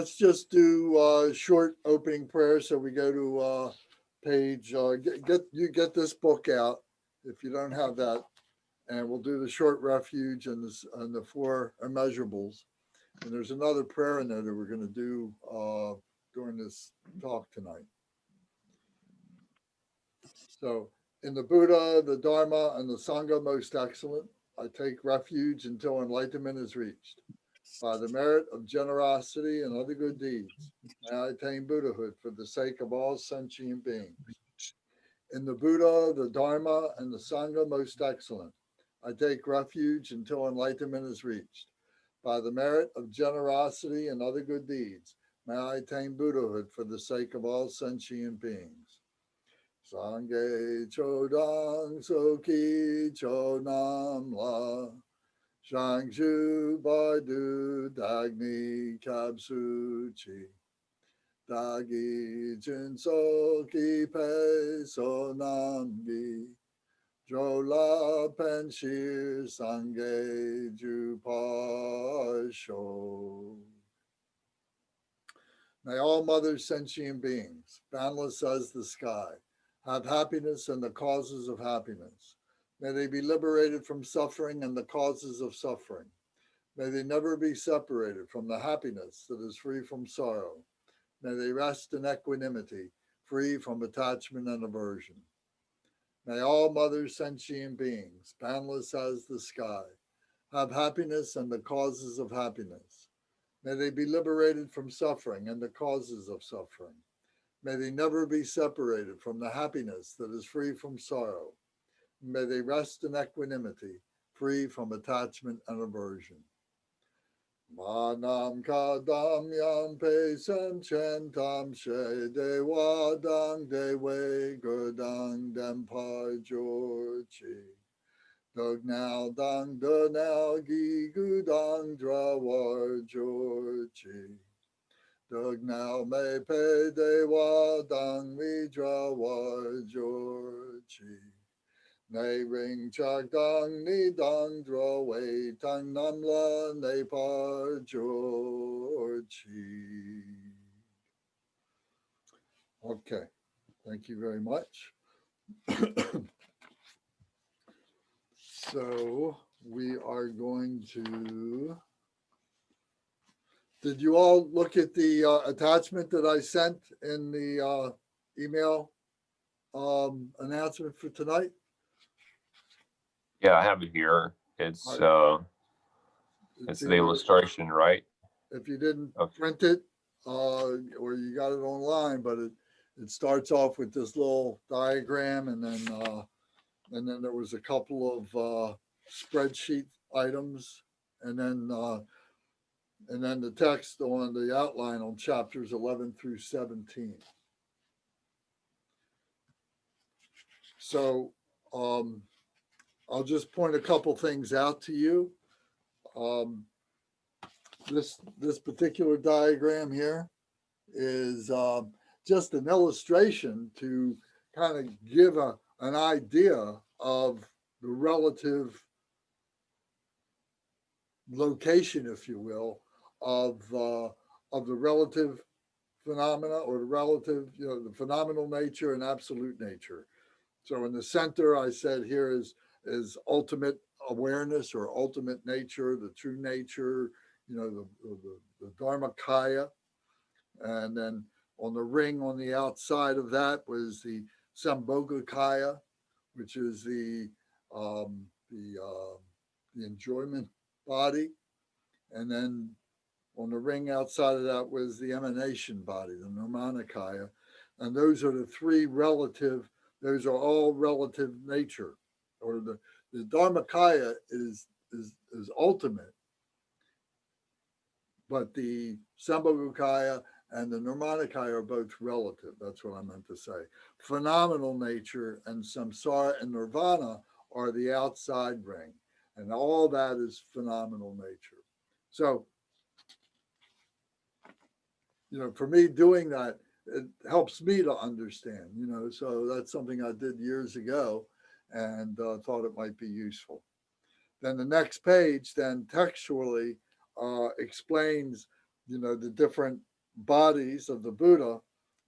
let's just do short opening prayer. So we go to page, get this book out if you don't have that, and we'll do the short refuge and the four immeasurables. And there's another prayer in there that we're going to do during this talk tonight. So, in the Buddha, the Dharma, and the Sangha most excellent, I take refuge until enlightenment is reached. By the merit of generosity and other good deeds, may I attain Buddhahood for the sake of all sentient beings. In the Buddha, the Dharma, and the Sangha most excellent, I take refuge until enlightenment is reached. By the merit of generosity and other good deeds, may I attain Buddhahood for the sake of all sentient beings. Sangye chodang soki chodam la, shangshu baidu dagni kapsuchi, dagi jinsoki pe sonamgi, jola penshir sangye jupasho. May all mothers, sentient beings, boundless as the sky, have happiness and the causes of happiness. May they be liberated from suffering and the causes of suffering. May they never be separated from the happiness that is free from sorrow. May they rest in equanimity, free from attachment and aversion. May all mothers, sentient beings, boundless as the sky, have happiness and the causes of happiness. May they be liberated from suffering and the causes of suffering. May they never be separated from the happiness that is free from sorrow. May they rest in equanimity, free from attachment and aversion. Manam kadam yam pe senchentam she dewadang dewe gurdang dempar jorchi. Dugnal dang dunal gi gudang drawar jorchi. Dugnal me pe dewa dang mi drawar jorchi. Ne ring chak dang ni dang draw way tang namla ne par jorchi. Okay, thank you very much. So we are going to, did you all look at the attachment that I sent in the email announcement for tonight? Yeah, I have it here. It's the illustration, right? If you didn't print it or you got it online, but it starts off with this little diagram, and then there was a couple of spreadsheet items, and then the text on the outline on chapters 11 through 17. So I'll just point a couple things out to you. This particular diagram here is just an illustration to kind of give an idea of the relative location, if you will, of the relative phenomena, or the relative, the phenomenal nature and absolute nature. So in the center, I said here is ultimate awareness or ultimate nature, the true nature, the Dharmakaya. And then on the ring on the outside of that was the Sambhogakaya, which is the enjoyment body. And then on the ring outside of that was the emanation body, the Nirmanakaya. And those are the three relative, those are all relative nature. Or the Dharmakaya is ultimate, but the Sambhogakaya and the Nirmanakaya are both relative. That's what I meant to say. Phenomenal nature and samsara and nirvana are the outside ring, and all that is phenomenal nature. So, for me doing that, it helps me to understand, so that's something I did years ago and thought it might be useful. Then the next page then textually explains, the different bodies of the Buddha,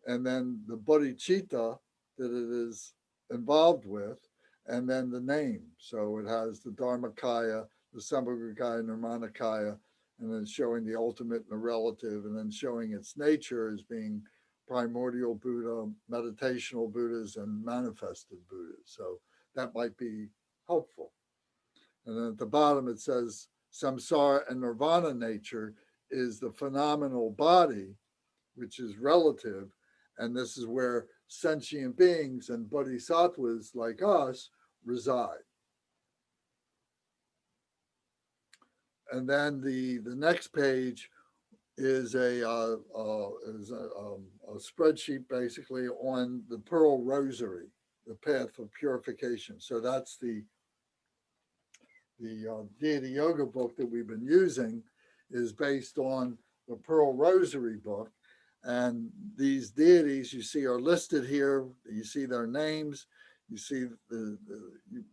and then the bodhicitta that it is involved with, and then the name. So it has the Dharmakaya, the Sambhogakaya, Nirmanakaya, and then showing the ultimate and the relative, and then showing its nature as being primordial Buddha, meditational Buddhas, and manifested Buddhas. So that might be helpful. And then at the bottom it says samsara and nirvana nature is the phenomenal body, which is relative. And this is where sentient beings and bodhisattvas like us reside. And then the next page is a spreadsheet basically on the Pearl Rosary, the path of purification. So that's the Deity Yoga book that we've been using is based on the Pearl Rosary book. And these deities you see are listed here. You see their names. You see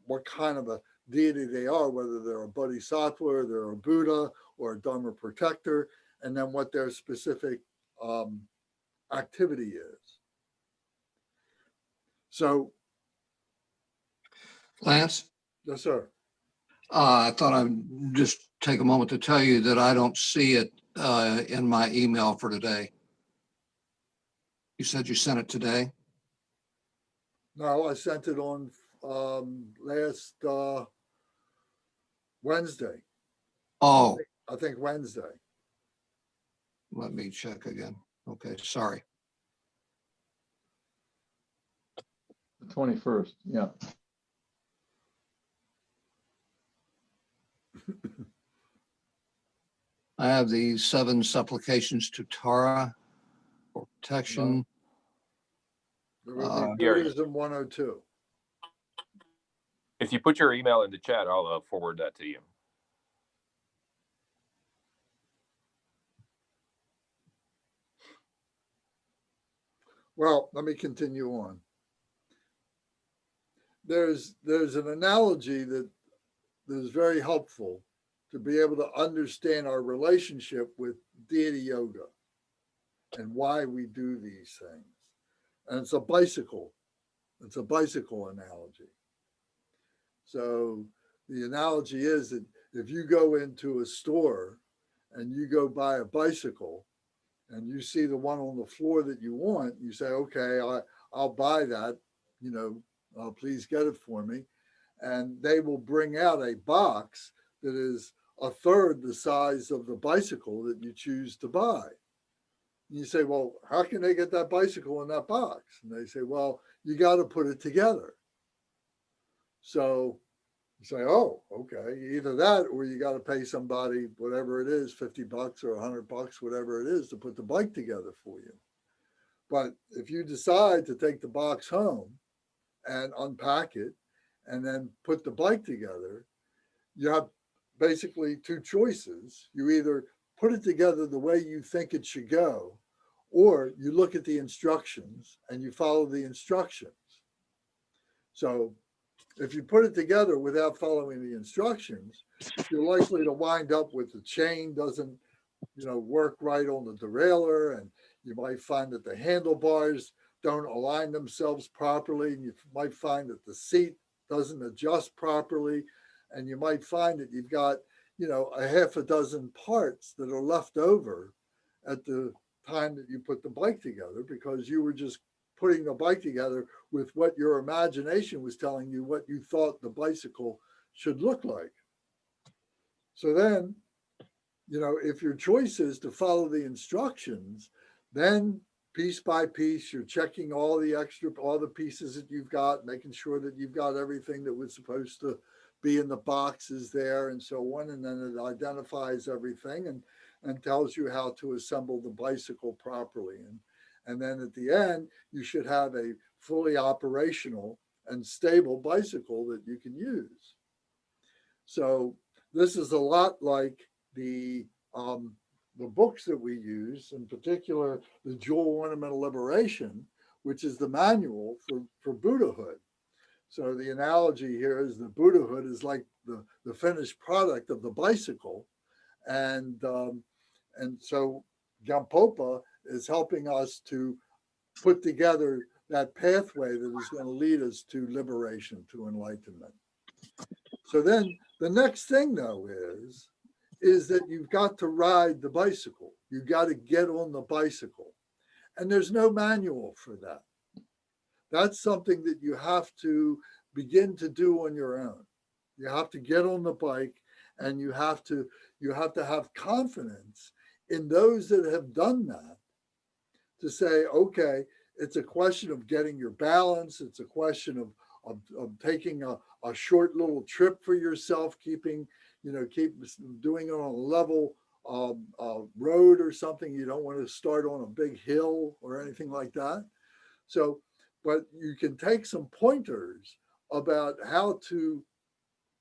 what kind of a deity they are, whether they're a bodhisattva, or they're a Buddha, or a Dharma protector, and then what their specific activity is. So, Lance? Yes, sir. I thought I'd just take a moment to tell you that I don't see it in my email for today. You said you sent it today? No, I sent it on last Wednesday. Oh, I think Wednesday. let me check again. Okay, sorry. The 21st, yeah. I have the 7 supplications to Tara for protection. There will be Gary. Buddhism 102. If you put your email in the chat, I'll forward that to you. Well, let me continue on. There's an analogy that is very helpful to be able to understand our relationship with deity yoga and why we do these things. And it's a bicycle. It's a bicycle analogy. So the analogy is that if you go into a store and you go buy a bicycle and you see the one on the floor that you want, you say, okay, I'll buy that, please get it for me. And they will bring out a box that is a third the size of the bicycle that you choose to buy. And you say, well, how can they get that bicycle in that box? And they say, well, you got to put it together. So you say, oh, okay, either that or you got to pay somebody, whatever it is, $50 or $100, whatever it is, to put the bike together for you. But if you decide to take the box home and unpack it and then put the bike together, you have basically 2 choices. You either put it together the way you think it should go, or you look at the instructions and you follow the instructions. So if you put it together without following the instructions, you're likely to wind up with the chain doesn't, work right on the derailleur, and you might find that the handlebars don't align themselves properly, and you might find that the seat doesn't adjust properly, and you might find that you've got, a half a dozen parts that are left over at the time that you put the bike together because you were just putting the bike together with what your imagination was telling you what you thought the bicycle should look like. So then, if your choice is to follow the instructions, then piece by piece, you're checking all the pieces that you've got, making sure that you've got everything that was supposed to be in the boxes there and so on. And then it identifies everything and tells you how to assemble the bicycle properly. And then at the end, you should have a fully operational and stable bicycle that you can use. So this is a lot like the books that we use, in particular, the Jewel Ornamental Liberation, which is the manual for Buddhahood. So the analogy here is the Buddhahood is like the finished product of the bicycle. And so Gampopa is helping us to put together that pathway that is going to lead us to liberation, to enlightenment. So then the next thing, though, is that you've got to ride the bicycle. You've got to get on the bicycle. And there's no manual for that. That's something that you have to begin to do on your own. You have to get on the bike, and you have to have confidence in those that have done that, to say, okay, it's a question of getting your balance. It's a question of taking a short little trip for yourself, keep doing it on a level road or something. You don't want to start on a big hill or anything like that. So, but you can take some pointers about how to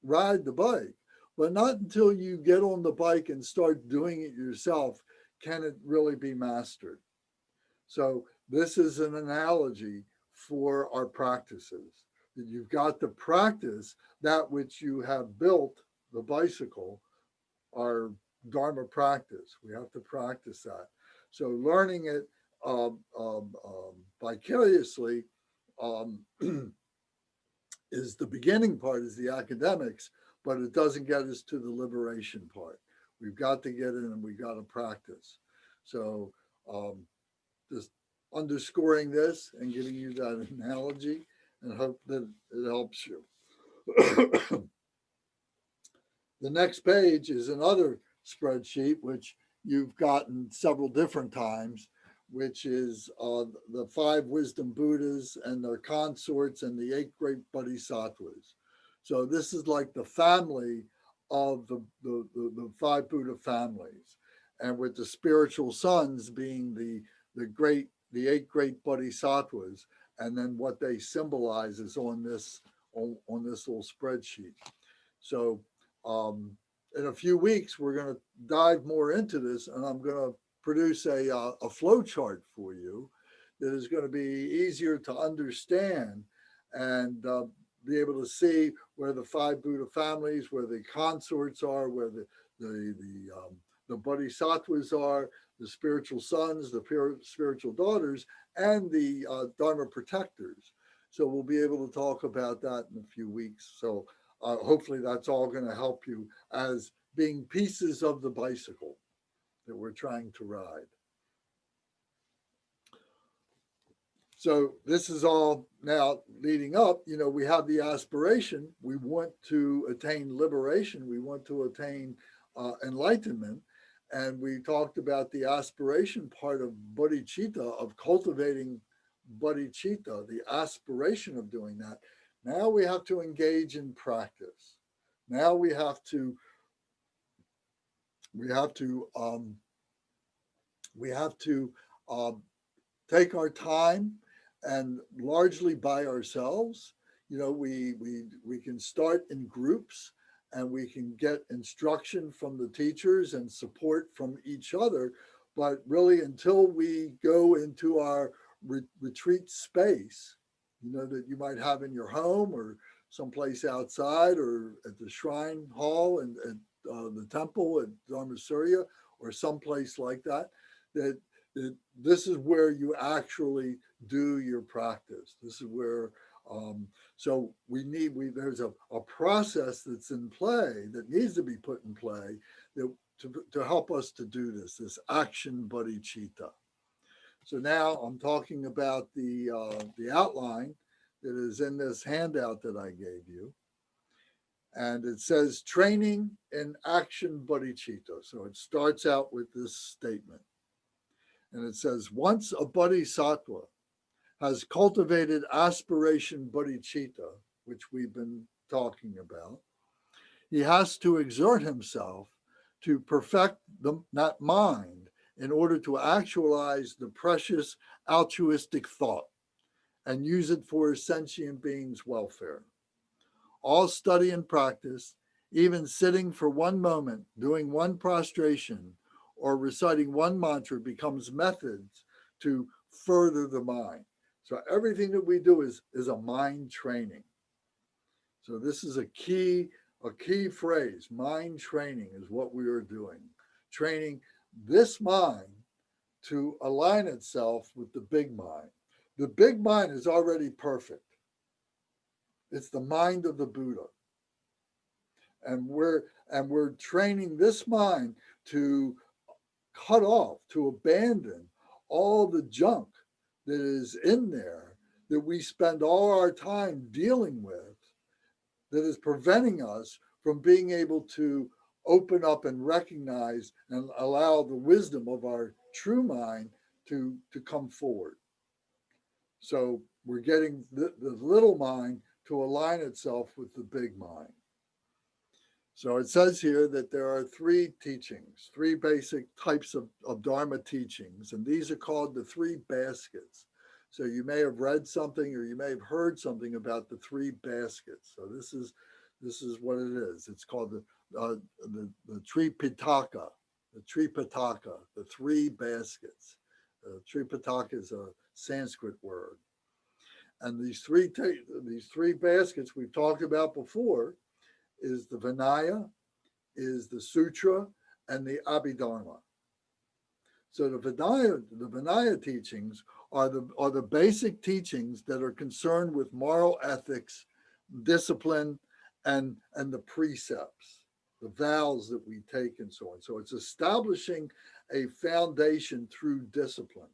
ride the bike, but not until you get on the bike and start doing it yourself can it really be mastered. So this is an analogy for our practices, that you've got to practice that which you have built, the bicycle, our Dharma practice. We have to practice that. So learning it vicariously is the beginning part, is the academics, but it doesn't get us to the liberation part. We've got to get in and we've got to practice. So just underscoring this and giving you that analogy, and hope that it helps you. The next page is another spreadsheet, which you've gotten several different times, which is the 5 wisdom Buddhas and their consorts and the 8 great Bodhisattvas. So this is like the family of the 5 Buddha families, and with the spiritual sons being the 8 great Bodhisattvas, and then what they symbolize is on this little spreadsheet. So in a few weeks, we're going to dive more into this, and I'm going to produce a flow chart for you that is going to be easier to understand, and be able to see where the 5 Buddha families, where the consorts are, where the Bodhisattvas are, the spiritual sons, the spiritual daughters, and the Dharma protectors. So we'll be able to talk about that in a few weeks. So hopefully that's all going to help you as being pieces of the bicycle that we're trying to ride. So this is all now leading up. We have the aspiration. We want to attain liberation. We want to attain enlightenment. And we talked about the aspiration part of bodhicitta, of cultivating bodhicitta, the aspiration of doing that. Now we have to engage in practice. Now we have to take our time, and largely by ourselves. We can start in groups, and we can get instruction from the teachers and support from each other. But really, until we go into our retreat space, that you might have in your home or someplace outside, or at the shrine hall and at the temple at Dharma Surya, or someplace like that, that this is where you actually do your practice. This is where, so there's a process that's in play, that needs to be put in play, to help us to do this action bodhicitta. So now I'm talking about the outline that is in this handout that I gave you. And it says training in action bodhicitta. So it starts out with this statement. And it says, once a bodhisattva has cultivated aspiration bodhicitta, which we've been talking about, he has to exert himself to perfect that mind in order to actualize the precious altruistic thought and use it for his sentient beings' welfare. All study and practice, even sitting for one moment, doing one prostration, or reciting one mantra, becomes methods to further the mind. So everything that we do is a mind training. So this is a key phrase. Mind training is what we are doing. Training this mind to align itself with the big mind. The big mind is already perfect. It's the mind of the Buddha. And we're training this mind to cut off, to abandon all the junk that is in there that we spend all our time dealing with, that is preventing us from being able to open up and recognize and allow the wisdom of our true mind to come forward. So we're getting the little mind to align itself with the big mind. So it says here that there are three teachings, three basic types of Dharma teachings, and these are called the three baskets. So you may have read something or you may have heard something about the three baskets. So this is what it is. It's called the Tripitaka, the three baskets. Tripitaka is a Sanskrit word. And these three baskets we've talked about before is the Vinaya, is the Sutra, and the Abhidharma. So the Vinaya teachings are the basic teachings that are concerned with moral ethics, discipline, and the precepts, the vows that we take and so on. So it's establishing a foundation through discipline,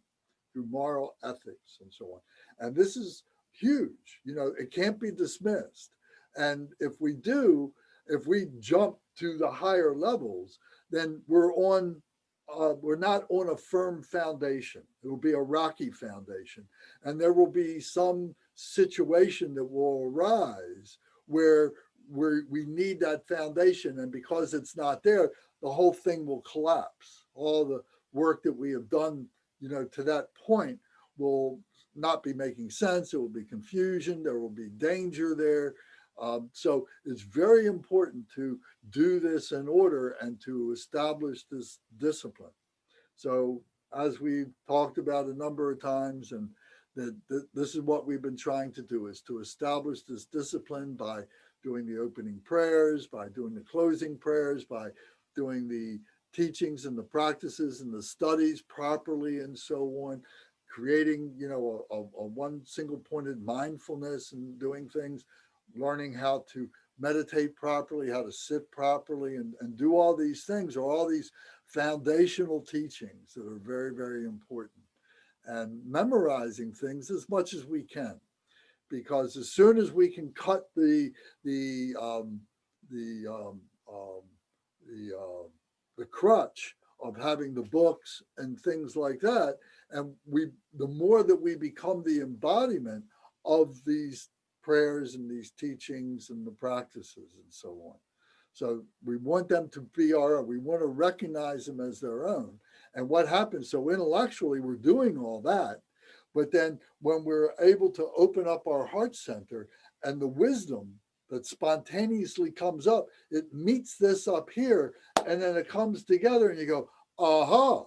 through moral ethics and so on. And this is huge. It can't be dismissed. And if we jump to the higher levels, then we're not on a firm foundation. It will be a rocky foundation. And there will be some situation that will arise where we need that foundation. And because it's not there, the whole thing will collapse. All the work that we have done, to that point will not be making sense. There will be confusion. There will be danger there. So it's very important to do this in order and to establish this discipline. So as we've talked about a number of times, and this is what we've been trying to do, is to establish this discipline by doing the opening prayers, by doing the closing prayers, by doing the teachings and the practices and the studies properly and so on, creating, a one single pointed mindfulness and doing things, learning how to meditate properly, how to sit properly, and do all these things, or all these foundational teachings that are very, very important. And memorizing things as much as we can, because as soon as we can cut the crutch of having the books and things like that, and the more that we become the embodiment of these prayers and these teachings and the practices and so on. So we want them to be we want to recognize them as their own. And what happens, so intellectually we're doing all that, but then when we're able to open up our heart center and the wisdom that spontaneously comes up, it meets this up here, and then it comes together and you go, aha.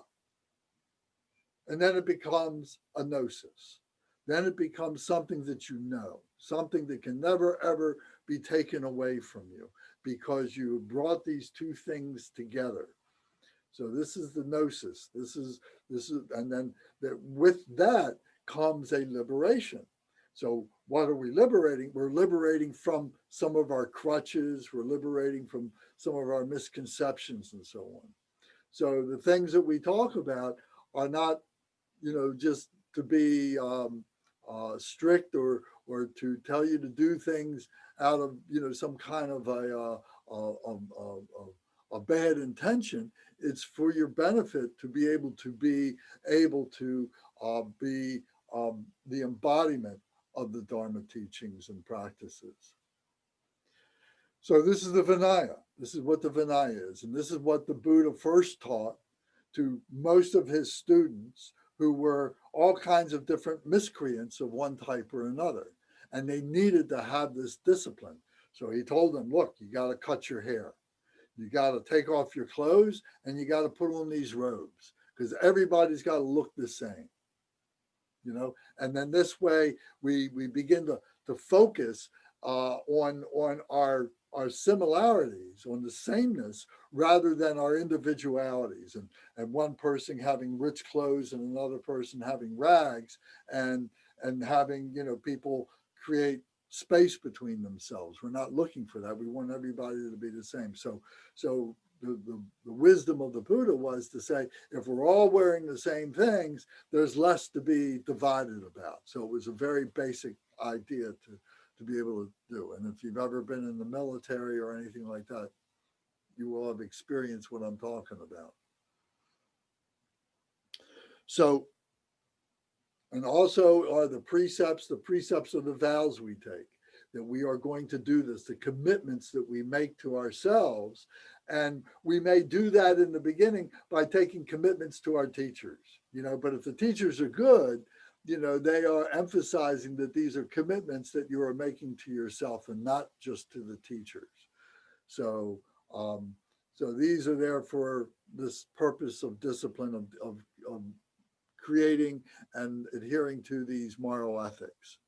And then it becomes a gnosis. Then it becomes something that you know, something that can never, ever be taken away from you, because you brought these two things together. So this is the gnosis. This is, and then with that comes a liberation. So what are we liberating? We're liberating from some of our crutches. We're liberating from some of our misconceptions and so on. So the things that we talk about are not, just to be strict or to tell you to do things out of, some kind of a bad intention. It's for your benefit to be able to be the embodiment of the Dharma teachings and practices. So this is the Vinaya. This is what the Vinaya is. And this is what the Buddha first taught to most of his students, who were all kinds of different miscreants of one type or another. And they needed to have this discipline. So he told them, look, you got to cut your hair. You got to take off your clothes, and you got to put on these robes, because everybody's got to look the same. And then this way we begin to focus on our our similarities, on the sameness, rather than our individualities, and one person having rich clothes and another person having rags, and having, you know, people create space between themselves. We're not looking for that. We want everybody to be the same. So the wisdom of the Buddha was to say, if we're all wearing the same things, there's less to be divided about. So it was a very basic idea to be able to do. And if you've ever been in the military or anything like that, you will have experienced what I'm talking about. So, and also are the precepts of the vows we take, that we are going to do this, the commitments that we make to ourselves. And we may do that in the beginning by taking commitments to our teachers, you know, but if the teachers are good, you know, they are emphasizing that these are commitments that you are making to yourself and not just to the teachers. So, so these are there for this purpose of discipline, of creating and adhering to these moral ethics.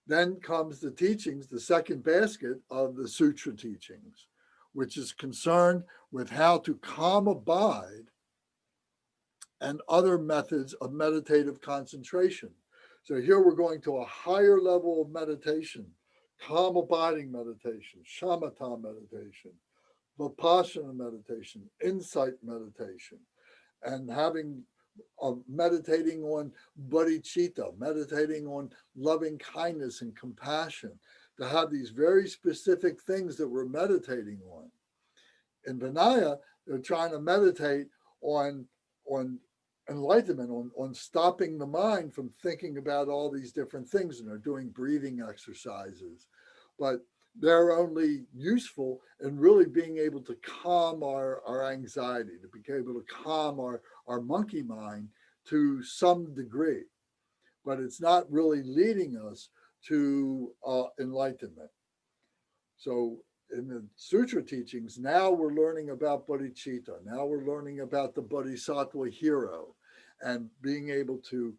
Then comes the teachings, the second basket of the sutra teachings, which is concerned with how to calm abide and other methods of meditative concentration. So here we're going to a higher level of meditation, calm abiding meditation, shamatha meditation, vipassana meditation, insight meditation, and meditating on bodhicitta, meditating on loving kindness and compassion, to have these very specific things that we're meditating on. In Vinaya, they're trying to meditate on enlightenment, on stopping the mind from thinking about all these different things, and they're doing breathing exercises. But they're only useful in really being able to calm our anxiety, to be able to calm our monkey mind to some degree. But it's not really leading us to enlightenment. So in the sutra teachings, now we're learning about bodhicitta. Now we're learning about the bodhisattva hero, and being able to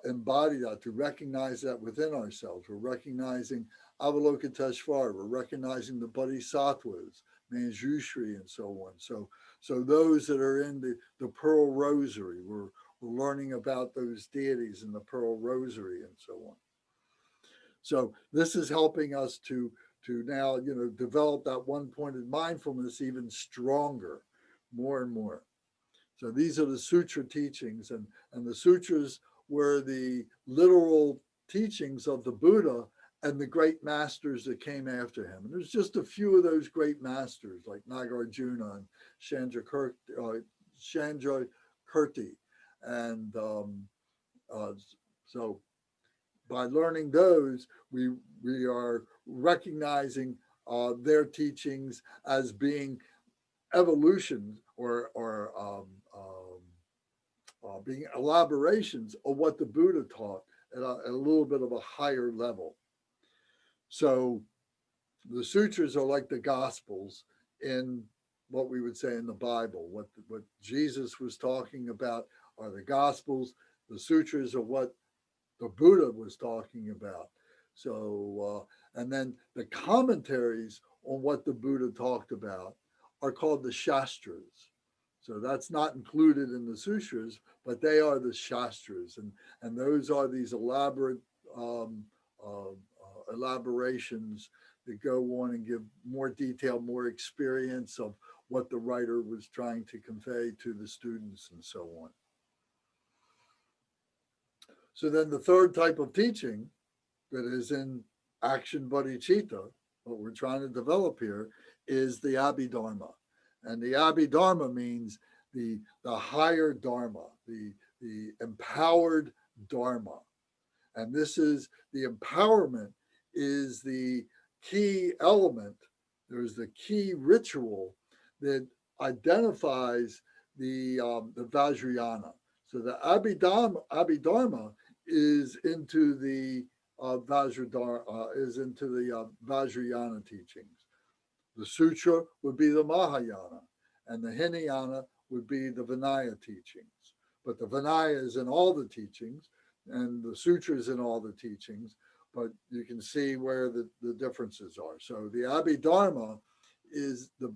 embody that, to recognize that within ourselves. We're recognizing Avalokiteshvara, we're recognizing the bodhisattvas, Manjushri, and so on. So those that are in the Pearl Rosary, we're learning about those deities in the Pearl Rosary and so on. So this is helping us to now, you know, develop that one-pointed mindfulness even stronger, more and more. So these are the sutra teachings, and the sutras were the literal teachings of the Buddha and the great masters that came after him. And there's just a few of those great masters like Nagarjuna and Chandrakirti. And so by learning those, we are recognizing their teachings as being evolution or being elaborations of what the Buddha taught at a little bit of a higher level. So the sutras are like the Gospels in what we would say in the Bible. What Jesus was talking about are the Gospels. The sutras are what the Buddha was talking about. So, and then the commentaries on what the Buddha talked about are called the Shastras. So that's not included in the sutras, but they are the Shastras. And those are these elaborate elaborations that go on and give more detail, more experience of what the writer was trying to convey to the students and so on. So then the third type of teaching that is in Action Bodhicitta, what we're trying to develop here, is the Abhidharma. And the Abhidharma means the higher Dharma, the empowered Dharma. And this is, the empowerment is the key element. There's the key ritual that identifies the Vajrayana. So the Abhidharma is into the Vajrayana teachings. The sutra would be the Mahayana, and the Hinayana would be the Vinaya teachings. But the Vinaya is in all the teachings, and the sutra is in all the teachings. but you can see where the differences are. So the Abhidharma is the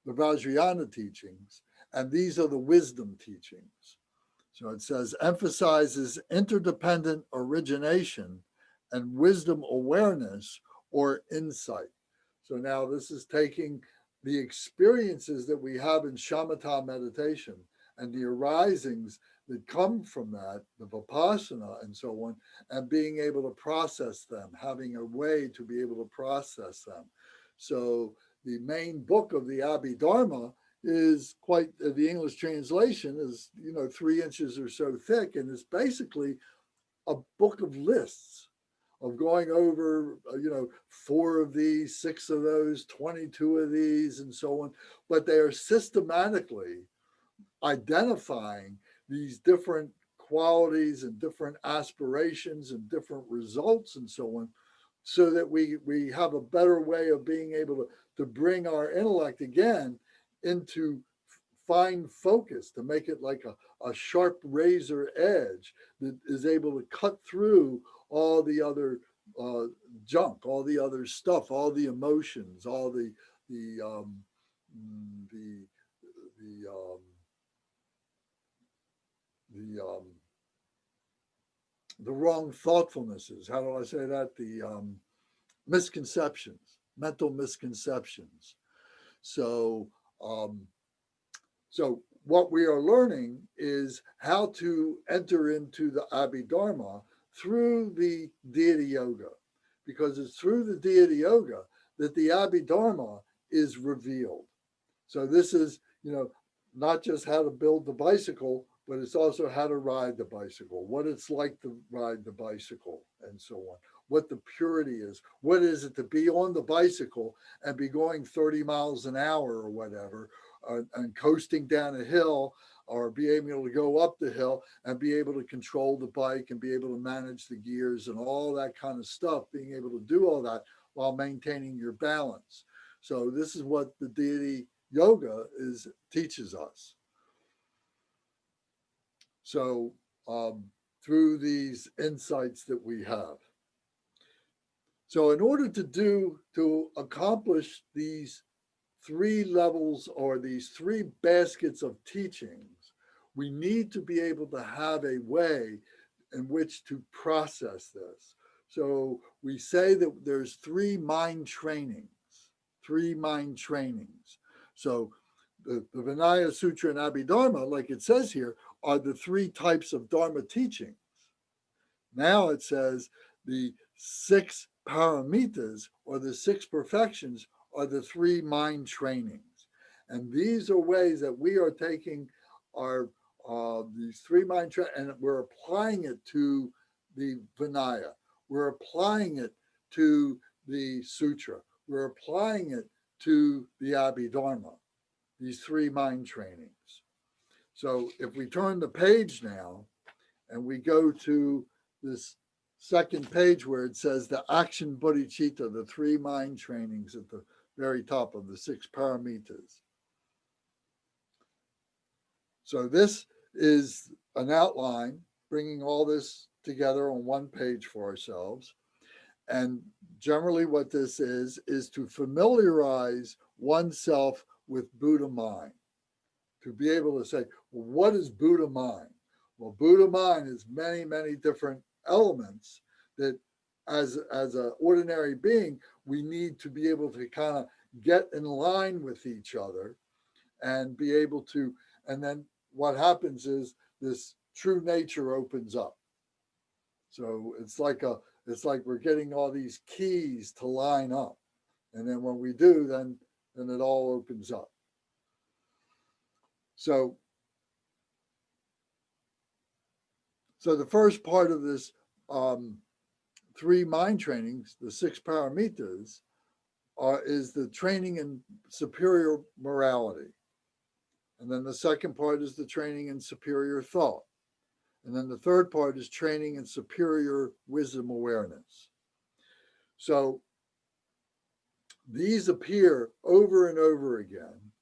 Vajrayana teachings, and these are the wisdom teachings. So it says emphasizes interdependent origination and wisdom awareness or insight. So now this is taking the experiences that we have in shamatha meditation and the arisings that come from that, the vipassana and so on, and being able to process them, having a way to be able to process them. So the main book of the Abhidharma is quite, the English translation is, 3 inches or so thick, and it's basically a book of lists of going over, 4 of these, 6 of those, 22 of these, and so on. But they are systematically identifying these different qualities and different aspirations and different results and so on, so that we have a better way of being able to bring our intellect again into fine focus, to make it like a sharp razor edge that is able to cut through all the other junk, all the other stuff, all the emotions, all the wrong thoughtfulnesses. How do I say that? The misconceptions, mental misconceptions. So, so what we are learning is how to enter into the Abhidharma through the deity yoga, because it's through the deity yoga that the Abhidharma is revealed. So this is, not just how to build the bicycle, but it's also how to ride the bicycle, what it's like to ride the bicycle, and so on, what the purity is, what is it to be on the bicycle and be going 30 miles an hour or whatever, and coasting down a hill, or be able to go up the hill and be able to control the bike and be able to manage the gears and all that kind of stuff, being able to do all that while maintaining your balance. So this is what the deity yoga teaches us. So through these insights that we have. So in order to accomplish these 3 levels or these 3 baskets of teachings, we need to be able to have a way in which to process this. So we say that there's 3 mind trainings, 3 mind trainings. So the Vinaya Sutra and Abhidharma, like it says here, are the 3 types of Dharma teachings. Now it says the 6 paramitas, or the 6 perfections, are the 3 mind trainings. And these are ways that we are taking our these 3 mind trainings and we're applying it to the Vinaya. We're applying it to the Sutra. We're applying it to the Abhidharma, these 3 mind trainings. So if we turn the page now and we go to this second page where it says the Aspiration Bodhicitta, the 3 mind trainings at the very top of the 6 paramitas. So this is an outline, bringing all this together on one page for ourselves. And generally what this is to familiarize oneself with Buddha mind, to be able to say, well, what is Buddha mind? Well, Buddha mind is many, many different elements that as an ordinary being, we need to be able to kind of get in line with each other and be able to, and then what happens is this true nature opens up. So it's like we're getting all these keys to line up. And then when we do, then it all opens up. So the first part of this 3 mind trainings, the 6 paramitas, is the training in superior morality. And then the second part is the training in superior thought. And then the third part is training in superior wisdom awareness. So these appear over and over again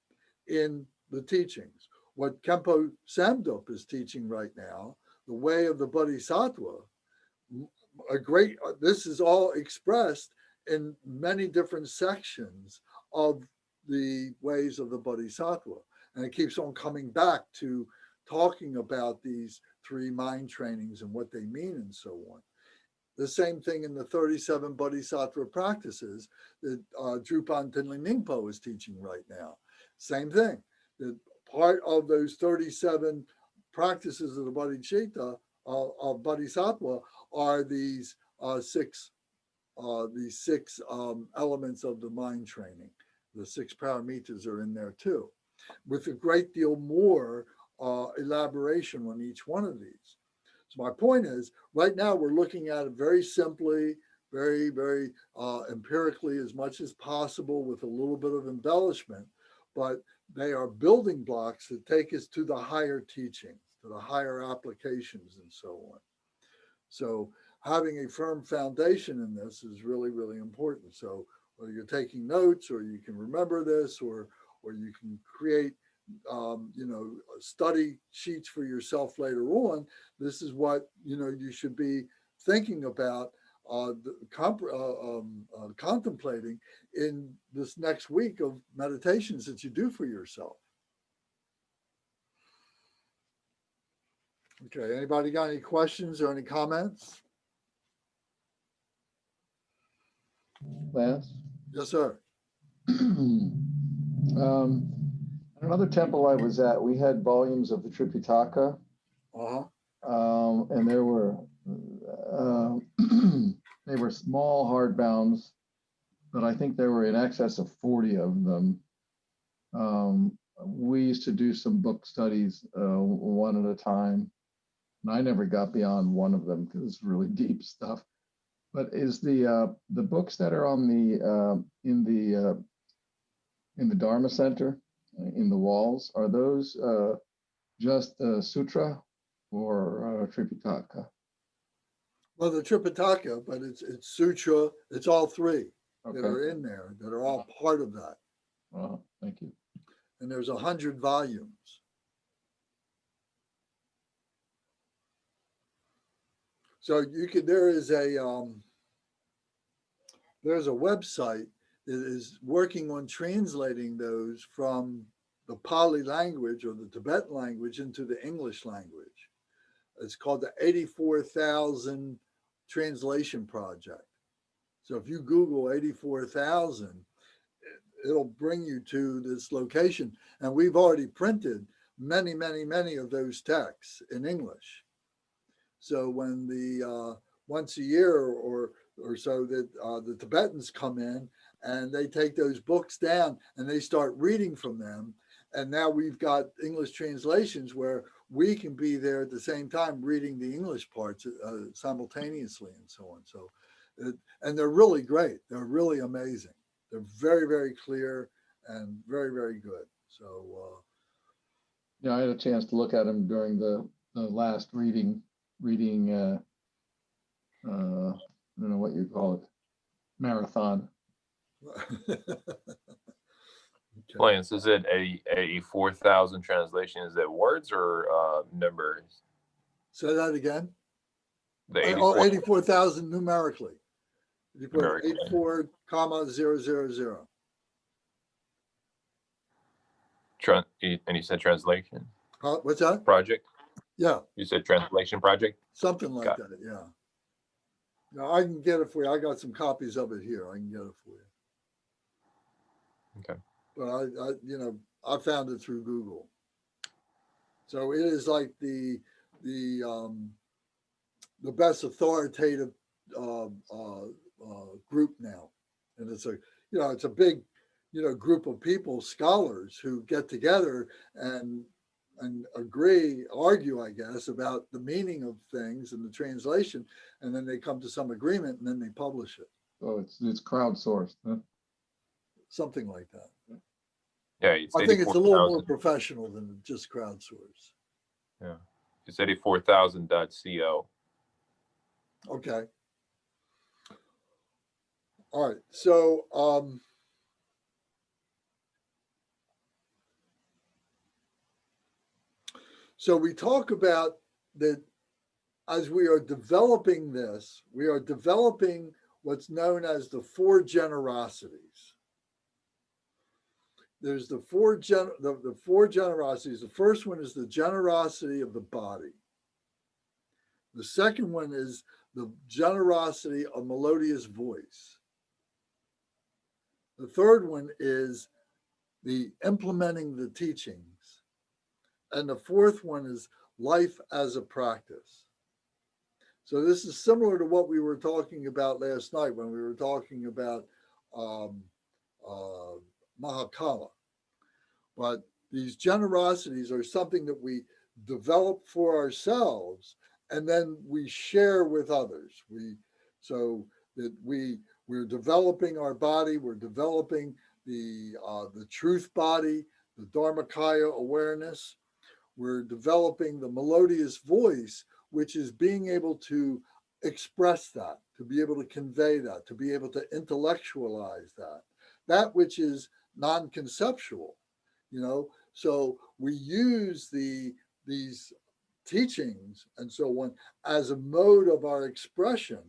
in the teachings. what Kempo Samduk is teaching right now, the way of the Bodhisattva, this is all expressed in many different sections of the ways of the Bodhisattva. And it keeps on coming back to talking about these 3 mind trainings and what they mean and so on. The same thing in the 37 Bodhisattva practices that Drupal Tinley Ningpo is teaching right now. Same thing. That part of those 37 practices of the Bodhicitta, of Bodhisattva, are these 6 elements of the mind training. The 6 paramitas are in there too, with a great deal more elaboration on each one of these. So my point is, right now we're looking at it very simply, very, very empirically as much as possible with a little bit of embellishment, but they are building blocks that take us to the higher teachings, to the higher applications and so on. So having a firm foundation in this is really, really important. So whether you're taking notes or you can remember this or you can create study sheets for yourself later on, this is what, you should be thinking about, contemplating in this next week of meditations that you do for yourself. Okay, anybody got any questions or any comments? Lance? Yes, sir. Another temple I was at, we had volumes of the Tripitaka, Uh-huh. and there were they were small hardbounds, but I think there were in excess of 40 of them. We used to do some book studies one at a time, and I never got beyond one of them because it's really deep stuff. But is the books that are on the in the Dharma Center, in the walls, are those just sutra or Tripitaka? Well, the Tripitaka, but it's sutra, it's all 3 Okay. that are in there that are all part of that. Oh, thank you. And there's 100 volumes. So you could, there's a website that is working on translating those from the Pali language or the Tibetan language into the English language. It's called the 84,000 Translation Project. So if you Google 84,000, it'll bring you to this location. And we've already printed many, many, many of those texts in English. So when the once a year or so that the Tibetans come in and they take those books down and they start reading from them. And now we've got English translations where we can be there at the same time reading the English parts simultaneously and so on. So, and they're really great. They're really amazing. They're very, very clear and very, very good. So, Yeah, I had a chance to look at them during the last reading. I don't know what you call it, marathon. Okay. Lance, is it a 4,000 translation? Is it words or numbers? Say that again. The 84, 84. 84,000 numerically. You put Numerically. 84, 000. And you said translation What's that? project? Yeah, You said translation project? something like Got that. Yeah. Now I can get it for you. I got some copies of it here. I can get it for you. Okay. But I found it through Google. So it is like the best authoritative group now, and it's a big group of people, scholars who get together and argue, I guess, about the meaning of things and the translation, and then they come to some agreement and then they publish it. Oh, it's crowdsourced, huh? Something like that. Yeah, it's I think it's a little more 84,000. professional than just crowdsource. Yeah, it's 84,000.co. Okay. All right. So So we talk about that as we are developing this, we are developing what's known as the four generosities. There's the four generosities. The first one is the generosity of the body. The second one is the generosity of melodious voice. The third one is the implementing the teachings. And the fourth one is life as a practice. So this is similar to what we were talking about last night when we were talking about Mahakala. But these generosities are something that we develop for ourselves and then we share with others. So that we're developing our body, we're developing the truth body, the Dharmakaya awareness. We're developing the melodious voice, which is being able to express that, to be able to convey that, to be able to intellectualize that which is non-conceptual, you know. So we use these teachings and so on as a mode of our expression,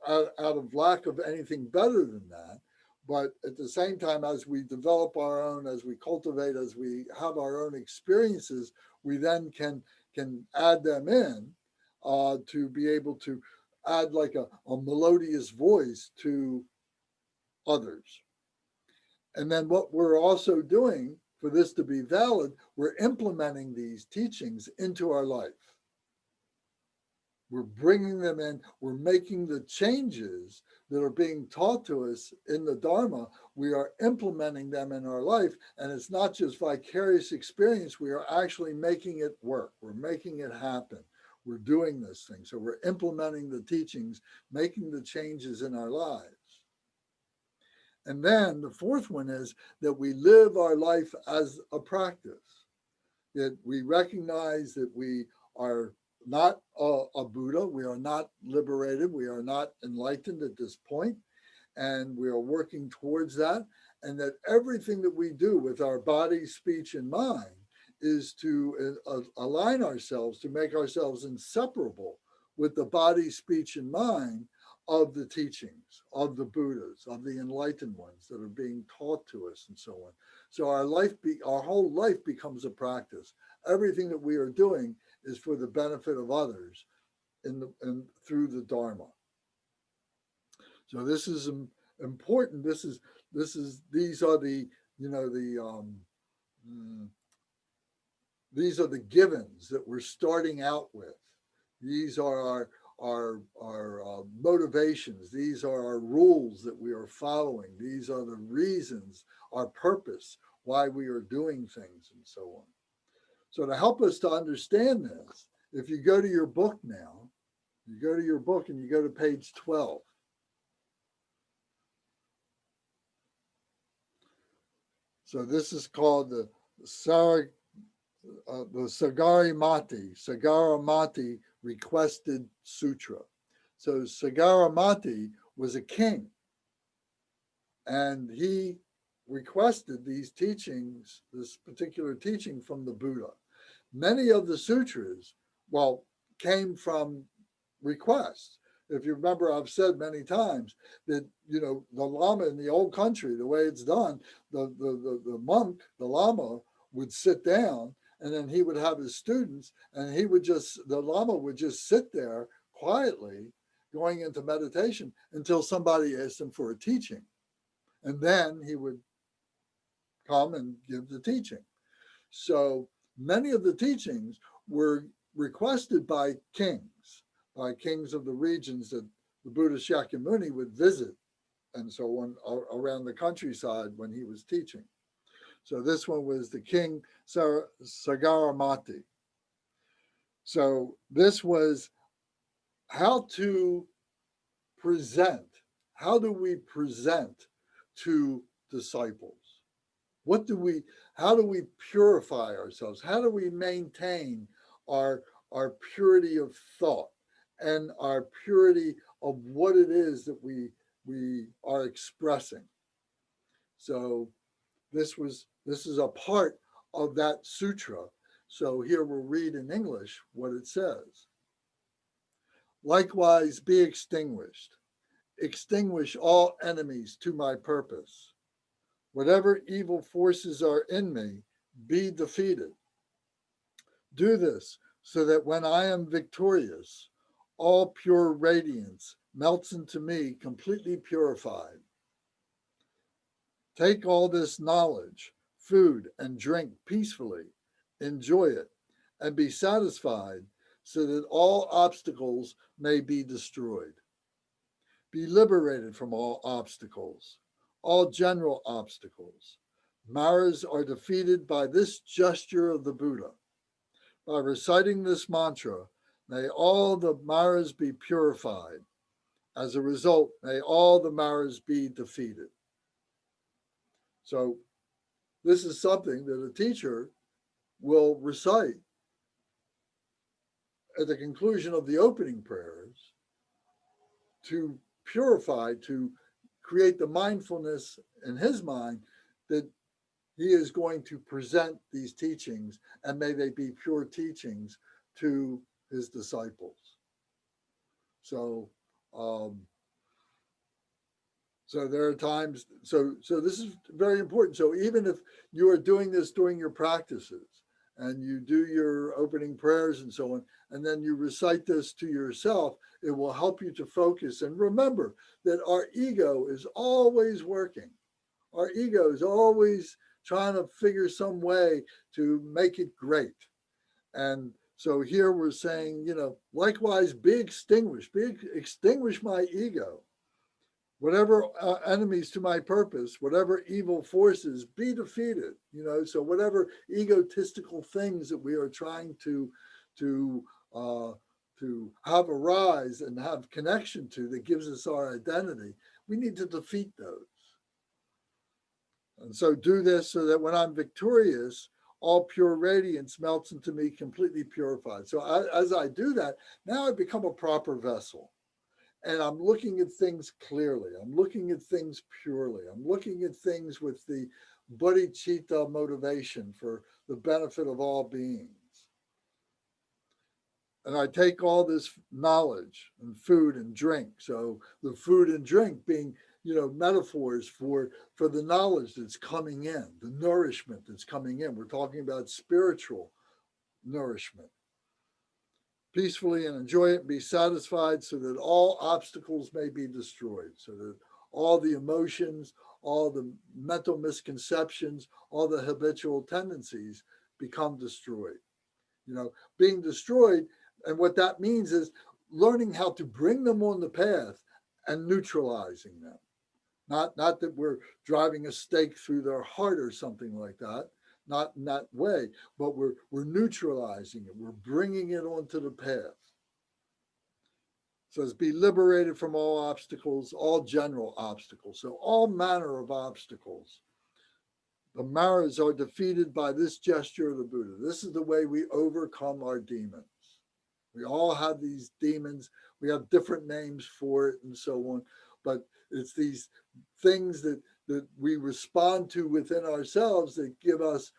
out of lack of anything better than that. But at the same time, as we develop our own, as we cultivate, as we have our own experiences, we then can add them in to be able to add like a melodious voice to others. And then what we're also doing for this to be valid, we're implementing these teachings into our life. We're bringing them in, we're making the changes that are being taught to us in the Dharma. We are implementing them in our life. And it's not just vicarious experience, we are actually making it work. We're making it happen. We're doing this thing. So we're implementing the teachings, making the changes in our lives. And then the fourth one is that we live our life as a practice, that we recognize that we are not a Buddha, we are not liberated, we are not enlightened at this point, and we are working towards that, and that everything that we do with our body, speech, and mind is to align ourselves, to make ourselves inseparable with the body, speech, and mind of the teachings, of the Buddhas, of the enlightened ones that are being taught to us and so on. So our whole life becomes a practice. Everything that we are doing is for the benefit of others through the Dharma. So this is important. These are the, you know, these are the givens that we're starting out with. These are our motivations. These are our rules that we are following. These are the reasons, our purpose, why we are doing things and so on. So to help us to understand this, if you go to your book now, you go to your book and you go to page 12. So this is called the Sagaramati Requested Sutra. So Sagaramati was a king, and he requested these teachings, this particular teaching from the Buddha. Many of the sutras, came from requests. If you remember, I've said many times that, you know, the Lama in the old country, the way it's done, the monk, the Lama, would sit down, and then he would have his students, and the Lama would just sit there quietly going into meditation until somebody asked him for a teaching. And then he would come and give the teaching. So many of the teachings were requested by kings of the regions that the Buddha Shakyamuni would visit and so on around the countryside when he was teaching. So this one was the king Sagaramati. So this was how do we present to disciples? How do we purify ourselves? How do we maintain our purity of thought and our purity of what it is that we are expressing? So this is a part of that sutra So here we'll read in English what it says. Likewise, be extinguished. Extinguish all enemies to my purpose. Whatever evil forces are in me, be defeated. Do this so that when I am victorious, all pure radiance melts into me completely purified. Take all this knowledge, food, and drink peacefully, enjoy it, and be satisfied so that all obstacles may be destroyed. Be liberated from all obstacles, all general obstacles. Maras are defeated by this gesture of the Buddha. By reciting this mantra, may all the Maras be purified. As a result, may all the Maras be defeated. So this is something that a teacher will recite at the conclusion of the opening prayers to purify, to create the mindfulness in his mind that he is going to present these teachings, and may they be pure teachings to his disciples. So, so there are times, so this is very important. So even if you are doing this during your practices and you do your opening prayers and so on, and then you recite this to yourself, it will help you to focus. And remember that our ego is always working. Our ego is always trying to figure some way to make it great. And so here we're saying, you know, likewise, be extinguished my ego. Whatever enemies to my purpose, whatever evil forces, be defeated. You know, so whatever egotistical things that we are trying to have arise and have connection to that gives us our identity, we need to defeat those. And so do this so that when I'm victorious, all pure radiance melts into me completely purified. So as I do that, now I become a proper vessel. And I'm looking at things clearly. I'm looking at things purely. I'm looking at things with the bodhicitta motivation for the benefit of all beings. And I take all this knowledge and food and drink. So the food and drink being, you know, metaphors for the knowledge that's coming in, the nourishment that's coming in. We're talking about spiritual nourishment. Peacefully and enjoy it, and be satisfied so that all obstacles may be destroyed, so that all the emotions, all the mental misconceptions, all the habitual tendencies become destroyed. You know, being destroyed, and what that means is learning how to bring them on the path and neutralizing them. Not that we're driving a stake through their heart or something like that, not in that way, but we're neutralizing it. We're bringing it onto the path. So it's be liberated from all obstacles, all general obstacles. So all manner of obstacles. The Maras are defeated by this gesture of the Buddha. This is the way we overcome our demons. We all have these demons. We have different names for it and so on, but it's these things that we respond to within ourselves that give us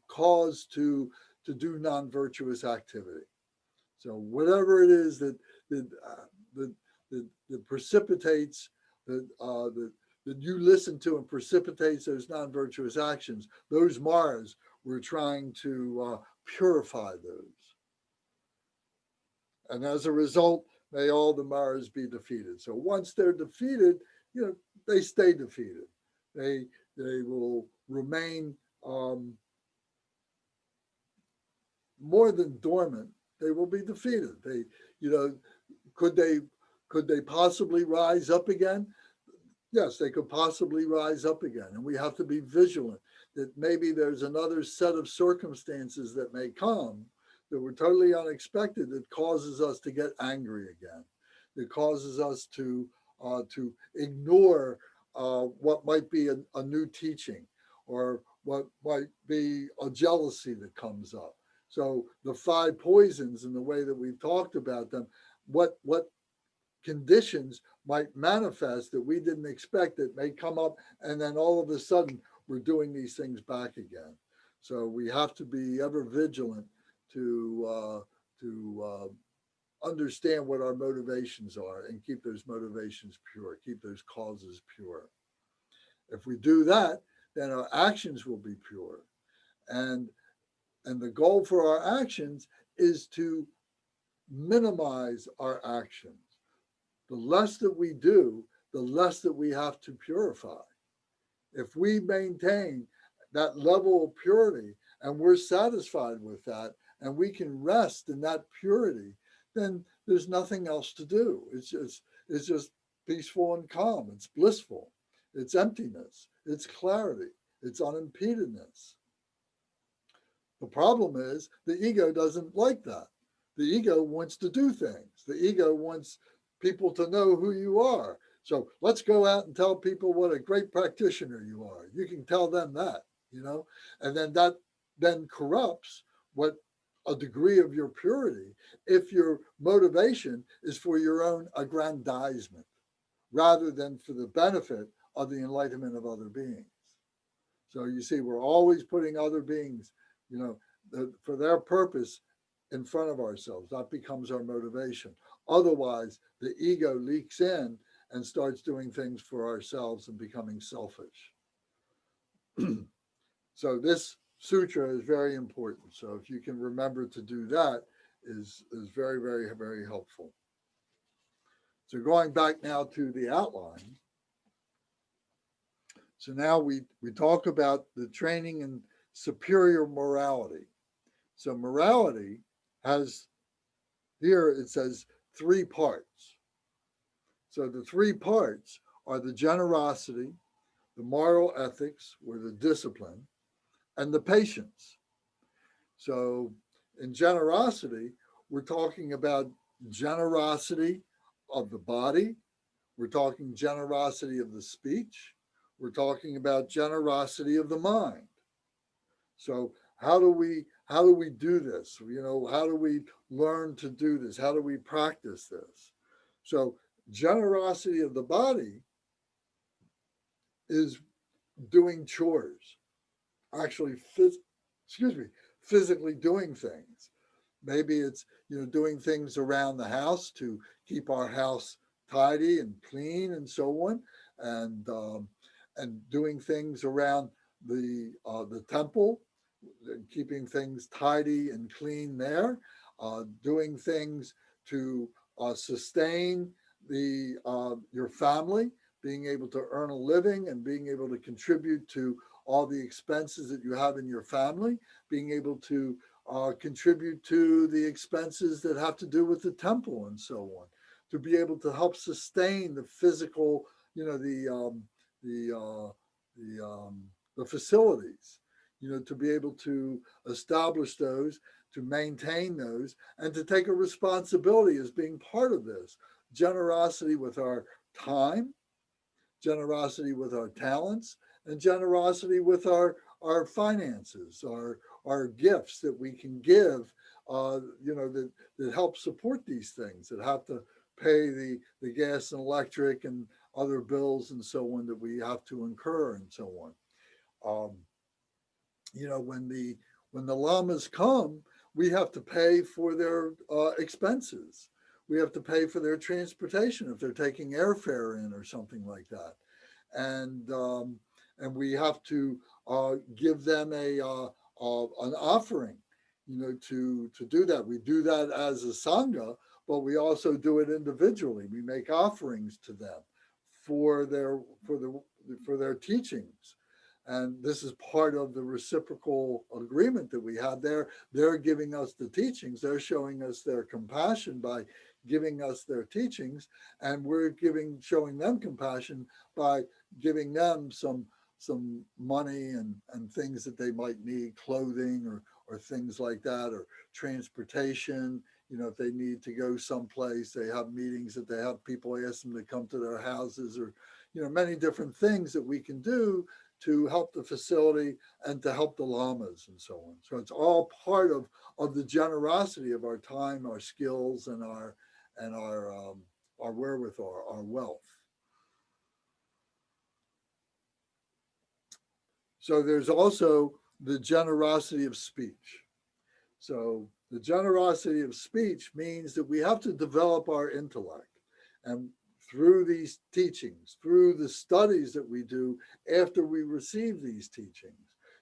cause to do non-virtuous activity. So whatever it is that precipitates, that you listen to and precipitates those non-virtuous actions, those Maras, we're trying to purify those. And as a result, may all the Maras be defeated. So once they're defeated, you know, they stay defeated. They will remain more than dormant. They will be defeated. They, you know, could they possibly rise up again? Yes, they could possibly rise up again. And we have to be vigilant that maybe there's another set of circumstances that may come that were totally unexpected that causes us to get angry again, that causes us to ignore what might be a new teaching, or what might be a jealousy that comes up. So the 5 poisons, and the way that we've talked about them, what conditions might manifest that we didn't expect that may come up, and then all of a sudden we're doing these things back again. So we have to be ever vigilant to understand what our motivations are and keep those motivations pure, keep those causes pure. If we do that, then our actions will be pure. And the goal for our actions is to minimize our actions. The less that we do, the less that we have to purify. If we maintain that level of purity and we're satisfied with that and we can rest in that purity, then there's nothing else to do. It's just peaceful and calm. It's blissful. It's emptiness. It's clarity. It's unimpededness. The problem is the ego doesn't like that. The ego wants to do things. The ego wants people to know who you are. So let's go out and tell people what a great practitioner you are. You can tell them that, and then that then corrupts what a degree of your purity if your motivation is for your own aggrandizement rather than for the benefit of the enlightenment of other beings. So you see, we're always putting other beings, for their purpose in front of ourselves. That becomes our motivation. Otherwise, the ego leaks in and starts doing things for ourselves and becoming selfish. So this sutra is very important. So if you can remember to do that is very, very, very helpful. So going back now to the outline. So now we talk about the training in superior morality. So morality has, here it says 3 parts. So the 3 parts are the generosity, the moral ethics, or the discipline, and the patience. So in generosity, we're talking about generosity of the body. We're talking generosity of the speech. We're talking about generosity of the mind. So how do we do this? How do we learn to do this? How do we practice this? So generosity of the body is doing chores, actually, physically doing things. Maybe it's, doing things around the house to keep our house tidy and clean and so on, and doing things around the temple, keeping things tidy and clean there, doing things to sustain your family, being able to earn a living and being able to contribute to all the expenses that you have in your family, being able to contribute to the expenses that have to do with the temple and so on, to be able to help sustain the physical, the facilities, to be able to establish those, to maintain those, and to take a responsibility as being part of this. Generosity with our time, generosity with our talents, and generosity with our finances, our gifts that we can give, that help support these things, that have to pay the gas and electric and other bills and so on that we have to incur and so on. When the lamas come, we have to pay for their expenses. We have to pay for their transportation if they're taking airfare in or something like that, and we have to give them an offering, to do that. We do that as a sangha, but we also do it individually. We make offerings to them for their teachings. And this is part of the reciprocal agreement that we have there. They're giving us the teachings. They're showing us their compassion by giving us their teachings. And we're showing them compassion by giving them some money and things that they might need, clothing or things like that, or transportation. If they need to go someplace, they have meetings that they have people ask them to come to their houses, or, many different things that we can do to help the facility and to help the lamas and so on. So it's all part of the generosity of our time, our skills, and our wherewithal, our wealth. So there's also the generosity of speech. So the generosity of speech means that we have to develop our intellect. And through these teachings, through the studies that we do after we receive these teachings,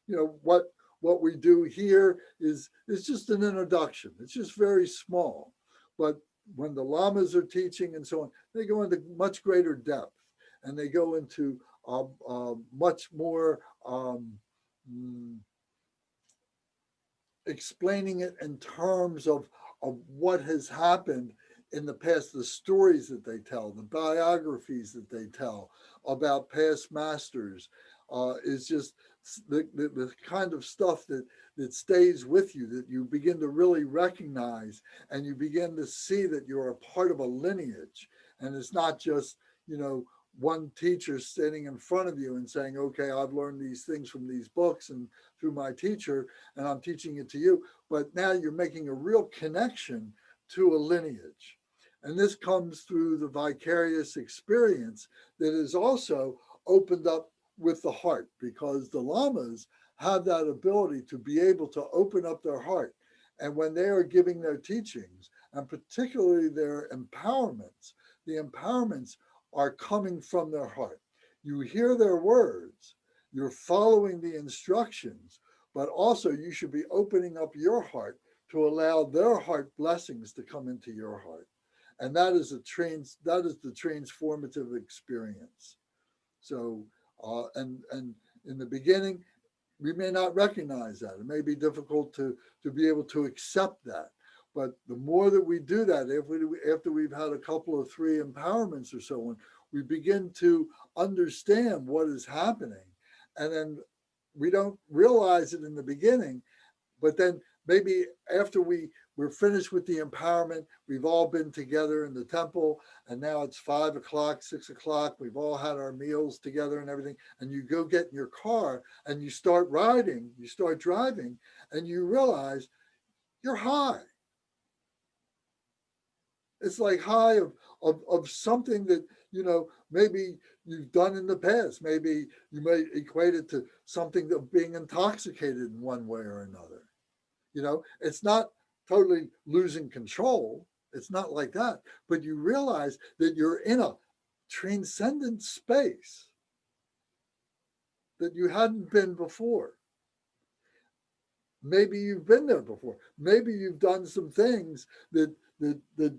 you know, what we do here is just an introduction. It's just very small. But when the lamas are teaching and so on, they go into much greater depth, and they go into much more explaining it in terms of what has happened in the past, the stories that they tell, the biographies that they tell about past masters, is just the kind of stuff that stays with you, that you begin to really recognize, and you begin to see that you're a part of a lineage. And it's not just, you know, one teacher sitting in front of you and saying, okay, I've learned these things from these books and through my teacher, and I'm teaching it to you. But now you're making a real connection to a lineage. And this comes through the vicarious experience that is also opened up with the heart, because the lamas have that ability to be able to open up their heart. And when they are giving their teachings, and particularly their empowerments, the empowerments are coming from their heart. You hear their words, you're following the instructions, but also you should be opening up your heart to allow their heart blessings to come into your heart. And that is the transformative experience. So, and in the beginning, we may not recognize that. It may be difficult to be able to accept that. But the more that we do that, after we've had a couple of 3 empowerments or so on, we begin to understand what is happening. And then we don't realize it in the beginning, but then maybe after we're finished with the empowerment, we've all been together in the temple, and now it's 5 o'clock, 6 o'clock, we've all had our meals together and everything, and you go get in your car and you start riding, you start driving, and you realize you're high. It's like high of something that, you know, maybe you've done in the past. Maybe you may equate it to something of being intoxicated in one way or another. You know, it's not totally losing control. It's not like that. But you realize that you're in a transcendent space that you hadn't been before. Maybe you've been there before. Maybe you've done some things that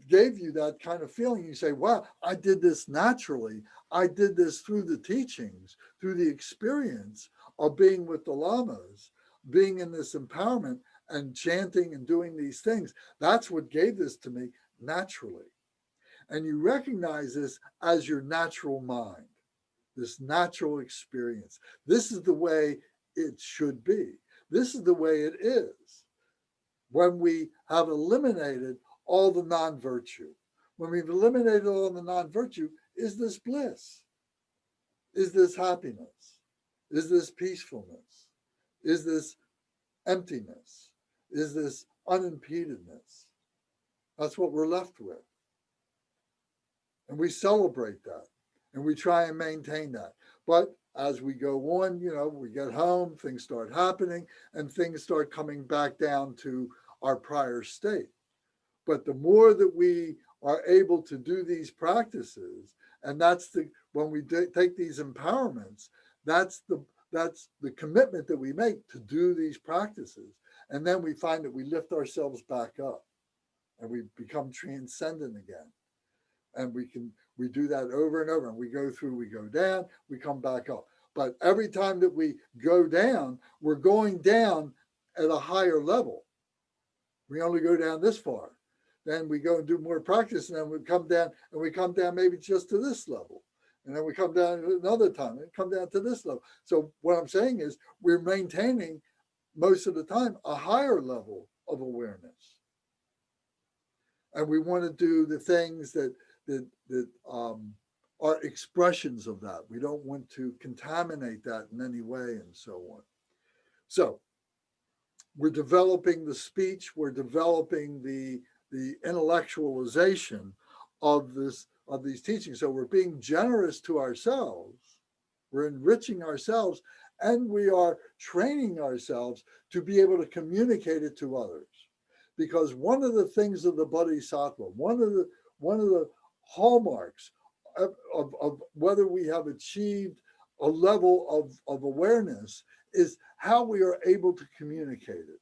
gave you that kind of feeling. You say, wow, I did this naturally. I did this through the teachings, through the experience of being with the lamas, being in this empowerment and chanting and doing these things. That's what gave this to me naturally. And you recognize this as your natural mind, this natural experience. This is the way it should be. This is the way it is. When we have eliminated all the non-virtue, when we've eliminated all the non-virtue, is this bliss? Is this happiness? Is this peacefulness? Is this emptiness? Is this unimpededness? That's what we're left with. And we celebrate that, and we try and maintain that. But as we go on, you know, we get home, things start happening, and things start coming back down to our prior state. But the more that we are able to do these practices, and that's when we take these empowerments, that's the commitment that we make to do these practices. And then we find that we lift ourselves back up and we become transcendent again. And we do that over and over, and we go down, we come back up. But every time that we go down, we're going down at a higher level. We only go down this far. Then we go and do more practice, and then we come down maybe just to this level. And then we come down another time and come down to this level. So what I'm saying is we're maintaining most of the time a higher level of awareness. And we want to do the things that are expressions of that. We don't want to contaminate that in any way and so on. So we're developing the speech, we're developing the intellectualization of these teachings. So we're being generous to ourselves, we're enriching ourselves, and we are training ourselves to be able to communicate it to others. Because one of the things of the Bodhisattva, one of the hallmarks of whether we have achieved a level of awareness is how we are able to communicate it,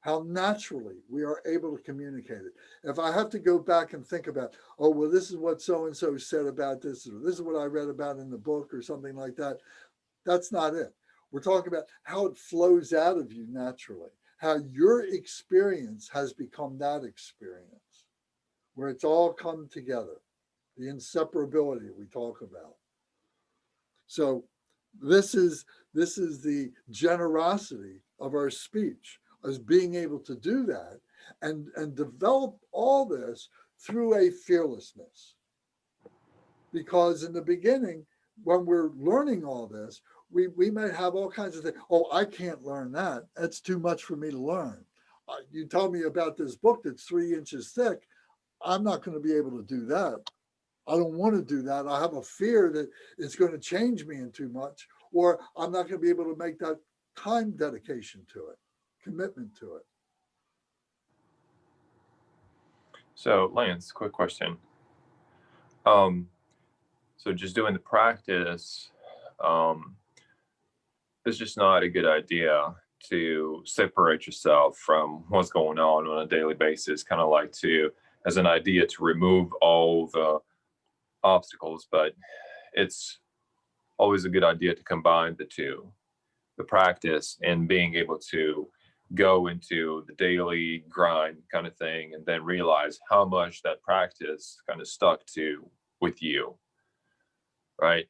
how naturally we are able to communicate it. If I have to go back and think about, oh, well, this is what so-and-so said about this, or this is what I read about in the book or something like that, that's not it. We're talking about how it flows out of you naturally, how your experience has become that experience, where it's all come together, the inseparability we talk about. So this is the generosity of our speech, as being able to do that and develop all this through a fearlessness. Because in the beginning, when we're learning all this, we might have all kinds of things. Oh, I can't learn that. That's too much for me to learn. You tell me about this book that's 3 inches thick. I'm not going to be able to do that. I don't want to do that. I have a fear that it's going to change me in too much, or I'm not going to be able to make that time dedication to it, commitment to it. So Lance, quick question. So just doing the practice, it's just not a good idea to separate yourself from what's going on a daily basis, kind of like as an idea to remove all the obstacles, but it's always a good idea to combine the two, the practice and being able to go into the daily grind kind of thing, and then realize how much that practice kind of stuck to with you, right?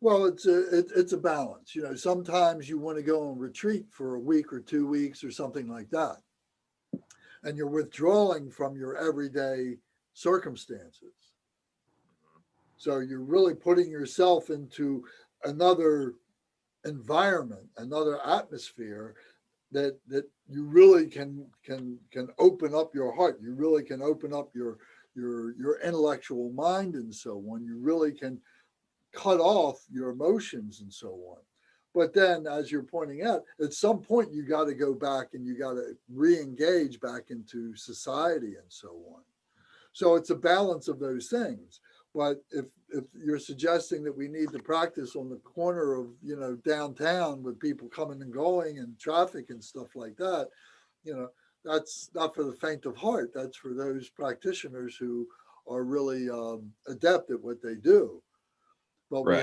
Well, it's a balance. You know, sometimes you want to go on retreat for a week or 2 weeks or something like that, and you're withdrawing from your everyday circumstances. So you're really putting yourself into another environment, another atmosphere that you really can open up your heart. You really can open up your intellectual mind and so on. You really can cut off your emotions and so on. But then, as you're pointing out, at some point you got to go back and you got to re-engage back into society and so on. So it's a balance of those things. But if you're suggesting that we need to practice on the corner of, you know, downtown with people coming and going and traffic and stuff like that, you know, that's not for the faint of heart. That's for those practitioners who are really adept at what they do. But we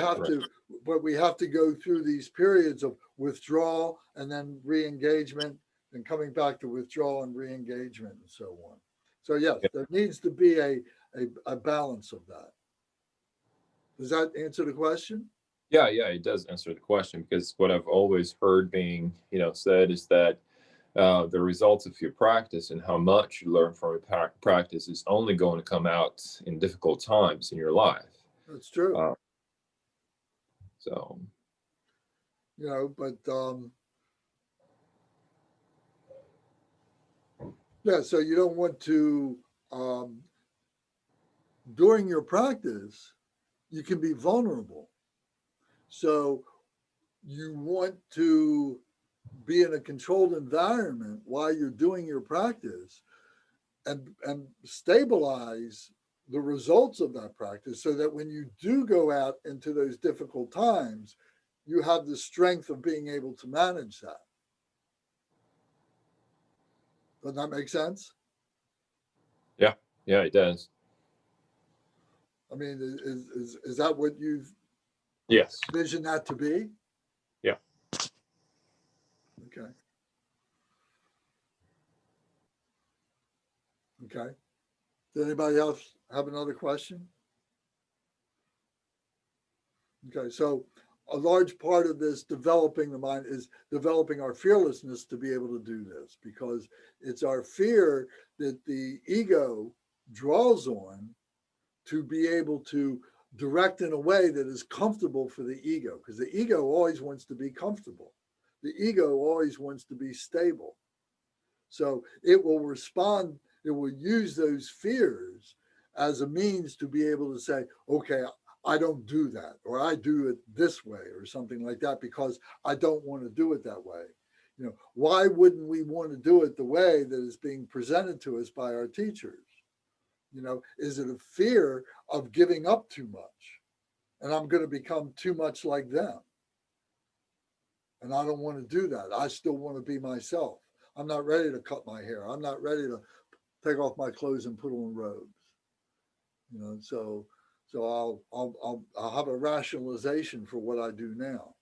have to go through these periods of withdrawal and then re-engagement and coming back to withdrawal and re-engagement and so on. So yes, there needs to be a balance of that. Does that answer the question? Yeah, it does answer the question, because what I've always heard being, said is that the results of your practice and how much you learn from your practice is only going to come out in difficult times in your life. That's true. So, but yeah, so you don't want to, during your practice, you can be vulnerable. So you want to be in a controlled environment while you're doing your practice and stabilize the results of that practice, so that when you do go out into those difficult times, you have the strength of being able to manage that. Does that make sense? Yeah, it does. I mean, is that what you've envisioned that to be? Yeah. Okay. Does anybody else have another question? Okay, so a large part of this developing the mind is developing our fearlessness to be able to do this, because it's our fear that the ego draws on to be able to direct in a way that is comfortable for the ego, because the ego always wants to be comfortable. The ego always wants to be stable. So it will respond, it will use those fears as a means to be able to say, okay, I don't do that, or I do it this way, or something like that, because I don't want to do it that way. You know, why wouldn't we want to do it the way that is being presented to us by our teachers? You know, is it a fear of giving up too much? And I'm going to become too much like them. And I don't want to do that. I still want to be myself. I'm not ready to cut my hair. I'm not ready to take off my clothes and put on robes. You know, so I'll have a rationalization for what I do now.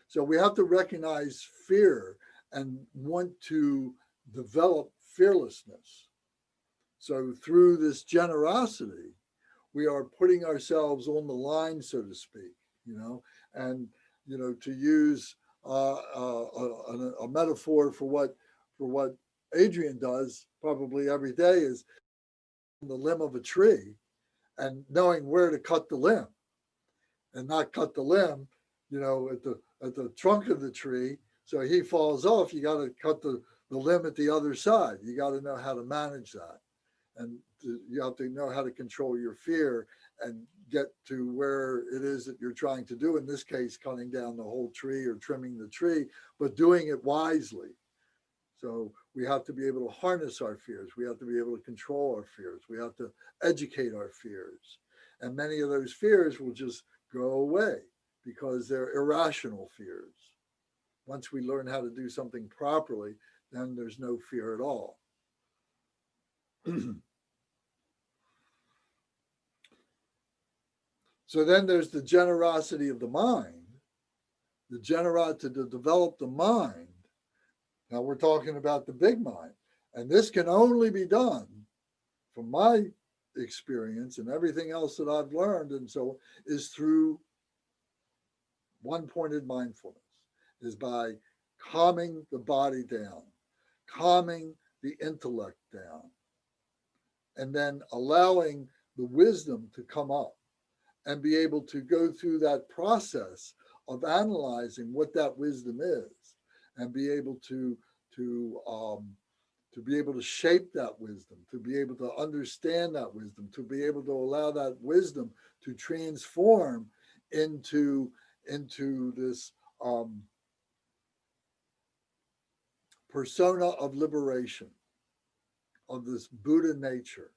So we have to recognize fear and want to develop fearlessness. So through this generosity, we are putting ourselves on the line, so to speak, you know, and, you know, to use a metaphor for what Adrian does probably every day is the limb of a tree and knowing where to cut the limb and not cut the limb, you know, at the trunk of the tree. So he falls off, you got to cut the limb at the other side. You got to know how to manage that. And you have to know how to control your fear and get to where it is that you're trying to do. In this case, cutting down the whole tree or trimming the tree, but doing it wisely. So we have to be able to harness our fears. We have to be able to control our fears. We have to educate our fears. And many of those fears will just go away because they're irrational fears. Once we learn how to do something properly, then there's no fear at all. So then there's the generosity of the mind, to develop the mind. Now we're talking about the big mind, and this can only be done from my experience and everything else that I've learned, and so is through one-pointed mindfulness, is by calming the body down, calming the intellect down, and then allowing the wisdom to come up and be able to go through that process of analyzing what that wisdom is and be able to be able to shape that wisdom, to be able to understand that wisdom, to be able to allow that wisdom to transform into this persona of liberation, of this Buddha nature,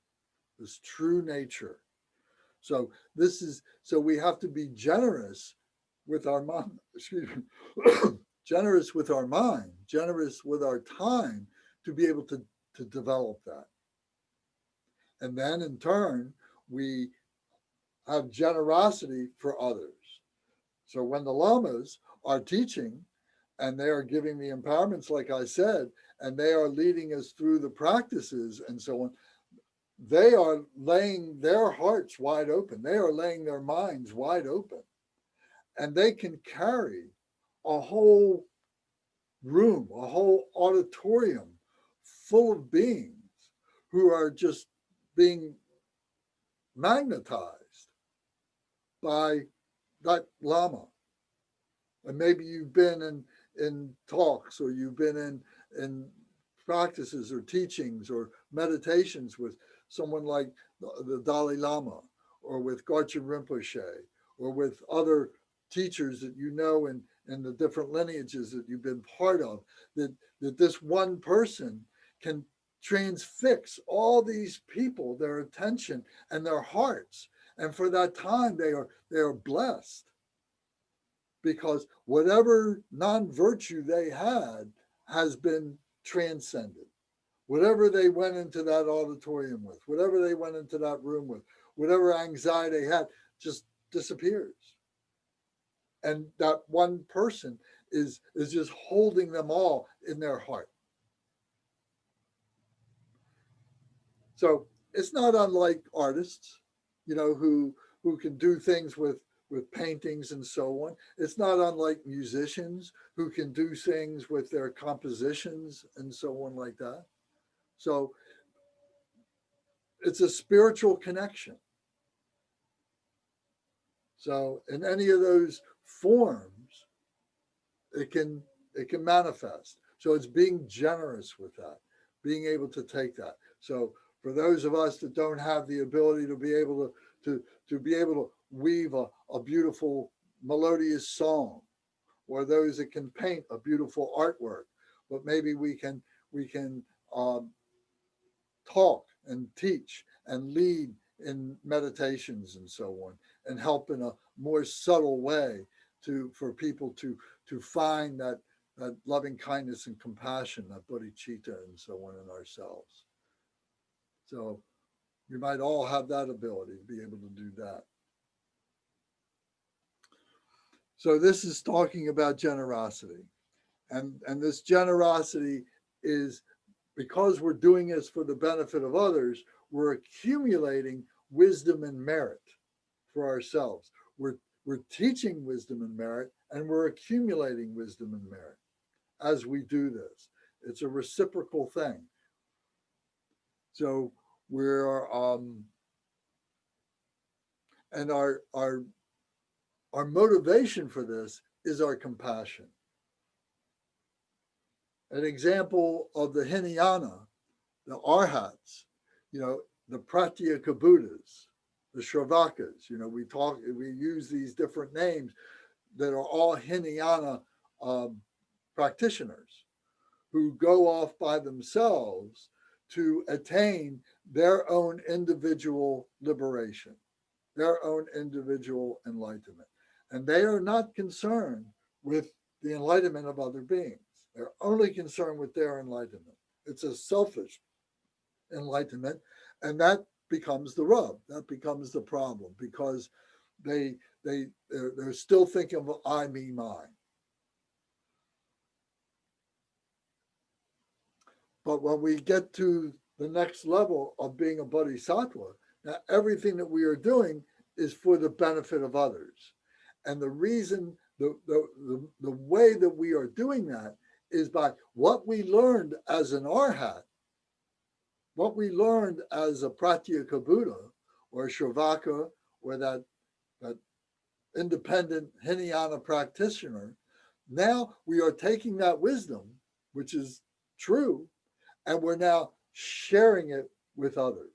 this true nature. So we have to be generous with our mind, generous with our mind, generous with our time to be able to develop that. And then in turn, we have generosity for others. So when the lamas are teaching and they are giving the empowerments, like I said, and they are leading us through the practices and so on, they are laying their hearts wide open. They are laying their minds wide open. And they can carry a whole room, a whole auditorium full of beings who are just being magnetized by that Lama. And maybe you've been in talks, or you've been in practices or teachings or meditations with someone like the Dalai Lama, or with Garchen Rinpoche, or with other teachers that you know in the different lineages that you've been part of, that this one person can transfix all these people, their attention and their hearts. And for that time, they are blessed, because whatever non-virtue they had has been transcended. Whatever they went into that auditorium with, whatever they went into that room with, whatever anxiety they had just disappears. And that one person is just holding them all in their heart. So it's not unlike artists, you know, who can do things with paintings and so on. It's not unlike musicians who can do things with their compositions and so on like that. So it's a spiritual connection. So in any of those forms, it can manifest. So it's being generous with that, being able to take that. So for those of us that don't have the ability to be able to be able to weave a beautiful melodious song, or those that can paint a beautiful artwork. But maybe we can talk and teach and lead in meditations and so on, and help in a more subtle way for people to find that loving kindness and compassion, that bodhicitta and so on in ourselves. So we might all have that ability to be able to do that. So this is talking about generosity. And this generosity is, because we're doing this for the benefit of others, we're accumulating wisdom and merit for ourselves. We're teaching wisdom and merit, and we're accumulating wisdom and merit as we do this. It's a reciprocal thing. So we're and our motivation for this is our compassion. An example of the Hinayana, the Arhats, the Pratyeka Buddhas, the Shravakas, we use these different names that are all Hinayana practitioners who go off by themselves to attain their own individual liberation, their own individual enlightenment. And they are not concerned with the enlightenment of other beings. They're only concerned with their enlightenment. It's a selfish enlightenment, and that becomes the rub. That becomes the problem, because they're still thinking of I, me, mine. But when we get to the next level of being a bodhisattva, now everything that we are doing is for the benefit of others. And the reason, the way that we are doing that is by what we learned as an arhat, what we learned as a Pratyeka Buddha or Shravaka, or that independent Hinayana practitioner. Now we are taking that wisdom, which is true, and we're now sharing it with others.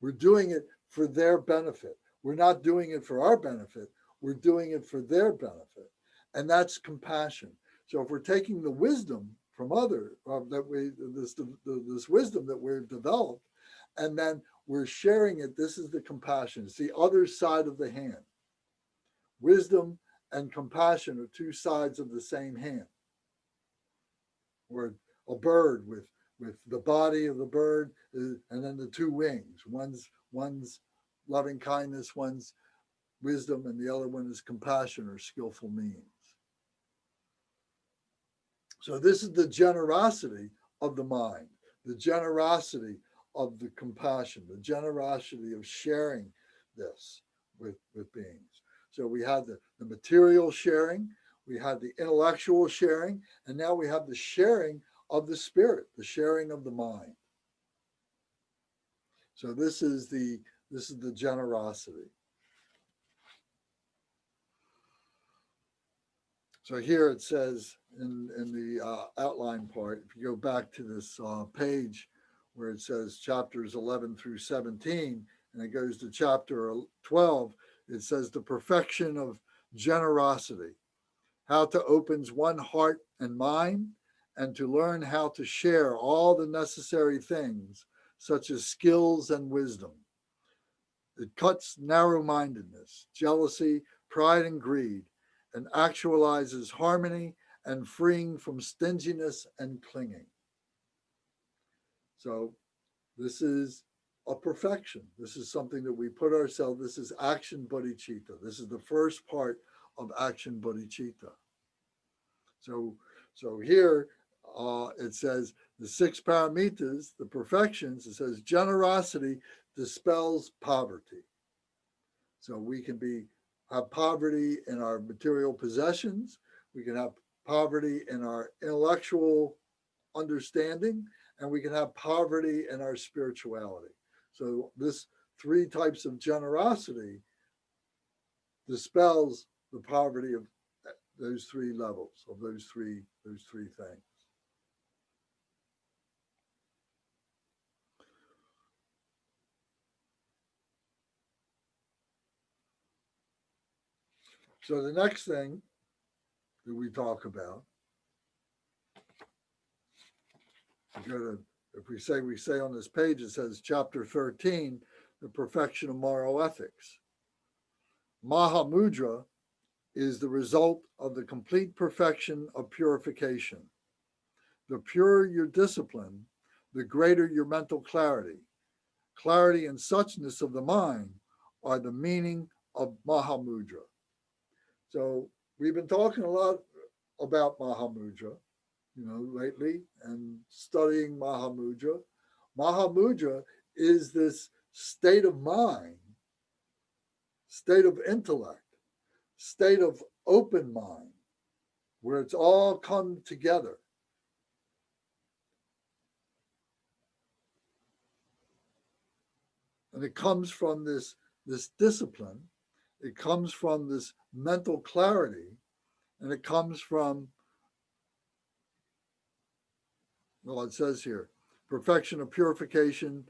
We're doing it for their benefit. We're not doing it for our benefit. We're doing it for their benefit. And that's compassion. So if we're taking the wisdom from others, this wisdom that we've developed, and then we're sharing it, this is the compassion. It's the other side of the hand. Wisdom and compassion are two sides of the same hand. Or a bird with the body of the bird, and then the two wings. One's loving kindness, one's wisdom, and the other one is compassion or skillful means. So this is the generosity of the mind, the generosity of the compassion, the generosity of sharing this with beings. So we had the material sharing, we had the intellectual sharing, and now we have the sharing of the spirit, the sharing of the mind. So this is the generosity. So here it says in the outline part, if you go back to this page where it says chapters 11 through 17, and it goes to chapter 12, it says the perfection of generosity, how to open one heart and mind, and to learn how to share all the necessary things, such as skills and wisdom. It cuts narrow-mindedness, jealousy, pride, and greed, and actualizes harmony and freeing from stinginess and clinging. So this is a perfection. This is something that we put ourselves, this is action bodhicitta. This is the first part of action bodhicitta. So here it says the 6 paramitas, the perfections, it says generosity dispels poverty. So we can have poverty in our material possessions. We can have poverty in our intellectual understanding, and we can have poverty in our spirituality. So this 3 types of generosity dispels the poverty of those 3 levels, of those three things. So the next thing that we talk about, if we say on this page, it says chapter 13, the perfection of moral ethics. Mahamudra is the result of the complete perfection of purification. The purer your discipline, the greater your mental clarity. Clarity and suchness of the mind are the meaning of Mahamudra. So we've been talking a lot about Mahamudra, lately, and studying Mahamudra. Mahamudra is this state of mind, state of intellect, state of open mind, where it's all come together. And it comes from this discipline, it comes from this mental clarity, and it comes from, well, it says here, perfection of purification,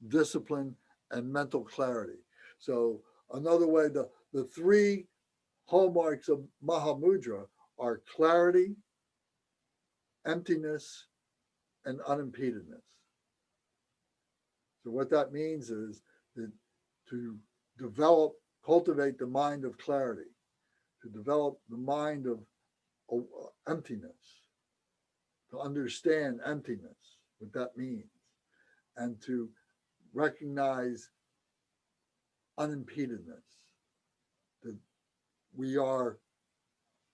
discipline, and mental clarity. So another way, the three hallmarks of Mahamudra are clarity, emptiness, and unimpededness. So what that means is that to cultivate the mind of clarity, to develop the mind of emptiness, to understand emptiness, what that means, and to recognize unimpededness, that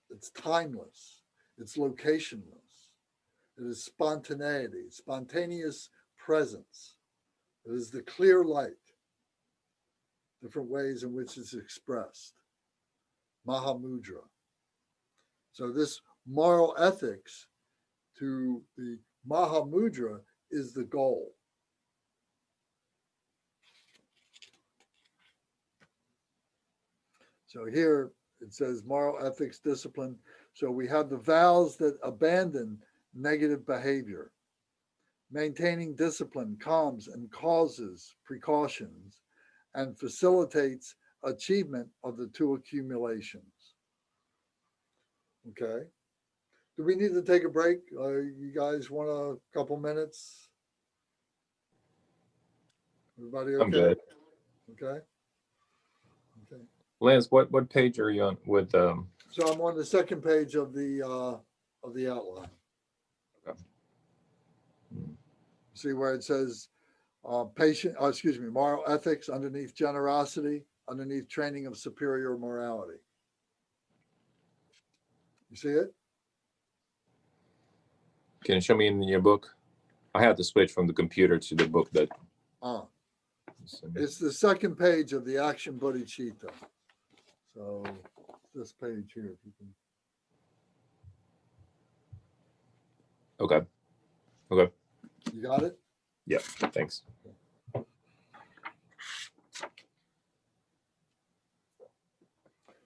it's timeless, it's locationless, it is spontaneity, spontaneous presence, it is the clear light, different ways in which it's expressed, Mahamudra. So this moral ethics to the Mahamudra is the goal. So here it says moral ethics, discipline. So we have the vows that abandon negative behavior, maintaining discipline, calms and causes precautions, and facilitates achievement of the two accumulations. Okay. Do we need to take a break? You guys want a couple minutes? Everybody okay? I'm good. Okay. Okay. Lance, what page are you on with? So I'm on the second page of the outline. Okay. See where it says moral ethics, underneath generosity, underneath training of superior morality. You see it? Can you show me in your book? I had to switch from the computer to the book that. It's the second page of the Aspiration Bodhicitta. So this page here, if you can. Okay. Okay. You got it? Yeah. Thanks.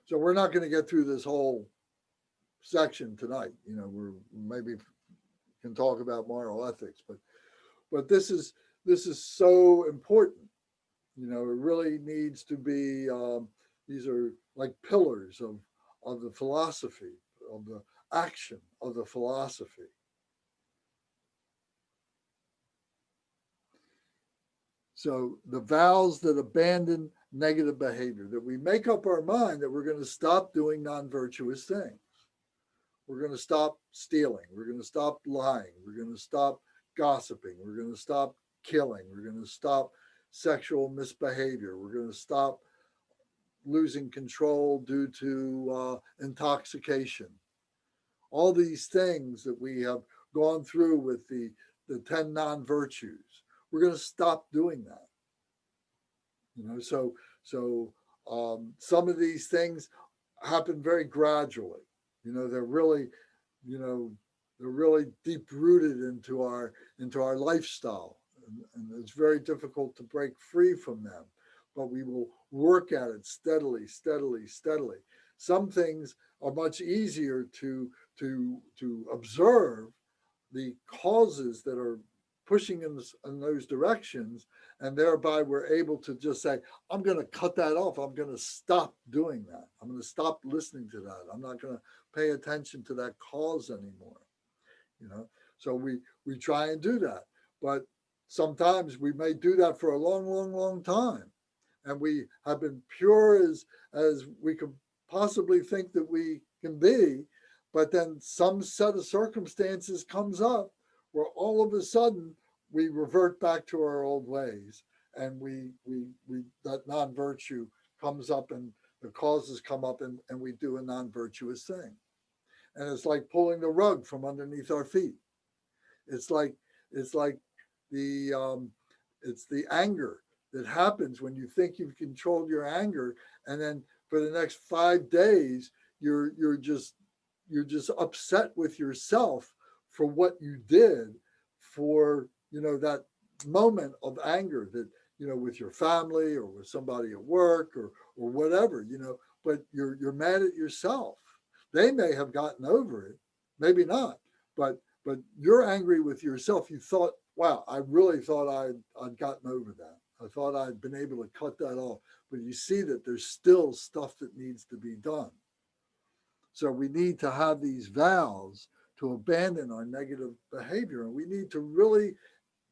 So we're not going to get through this whole section tonight. We're maybe can talk about moral ethics, but this is so important. It really needs to be. These are like pillars of the philosophy, of the action of the philosophy. So the vows that abandon negative behavior, that we make up our mind that we're going to stop doing non-virtuous things. We're going to stop stealing. We're going to stop lying. We're going to stop gossiping. We're going to stop killing. We're going to stop sexual misbehavior. We're going to stop losing control due to intoxication. All these things that we have gone through with the 10 non-virtues, we're going to stop doing that. So some of these things happen very gradually. They're really deep rooted into our lifestyle, and it's very difficult to break free from them. But we will work at it steadily. Some things are much easier to observe the causes that are pushing in those directions, and thereby we're able to just say, I'm going to cut that off. I'm going to stop doing that. I'm going to stop listening to that. I'm not going to pay attention to that cause anymore. You know, so we try and do that, but sometimes we may do that for a long time, and we have been pure as we could possibly think that we can be, but then some set of circumstances comes up where all of a sudden we revert back to our old ways, and we that non-virtue comes up, and the causes come up, and we do a non-virtuous thing. And it's like pulling the rug from underneath our feet. It's like the it's the anger that happens when you think you've controlled your anger, and then for the next 5 days you're just upset with yourself for what you did, for, you know, that moment of anger that, you know, with your family or with somebody at work or whatever, you know, but you're mad at yourself. They may have gotten over it, maybe not, but you're angry with yourself. You thought, wow, I really thought I'd gotten over that. I thought I'd been able to cut that off, but you see that there's still stuff that needs to be done. So we need to have these vows to abandon our negative behavior, and we need to really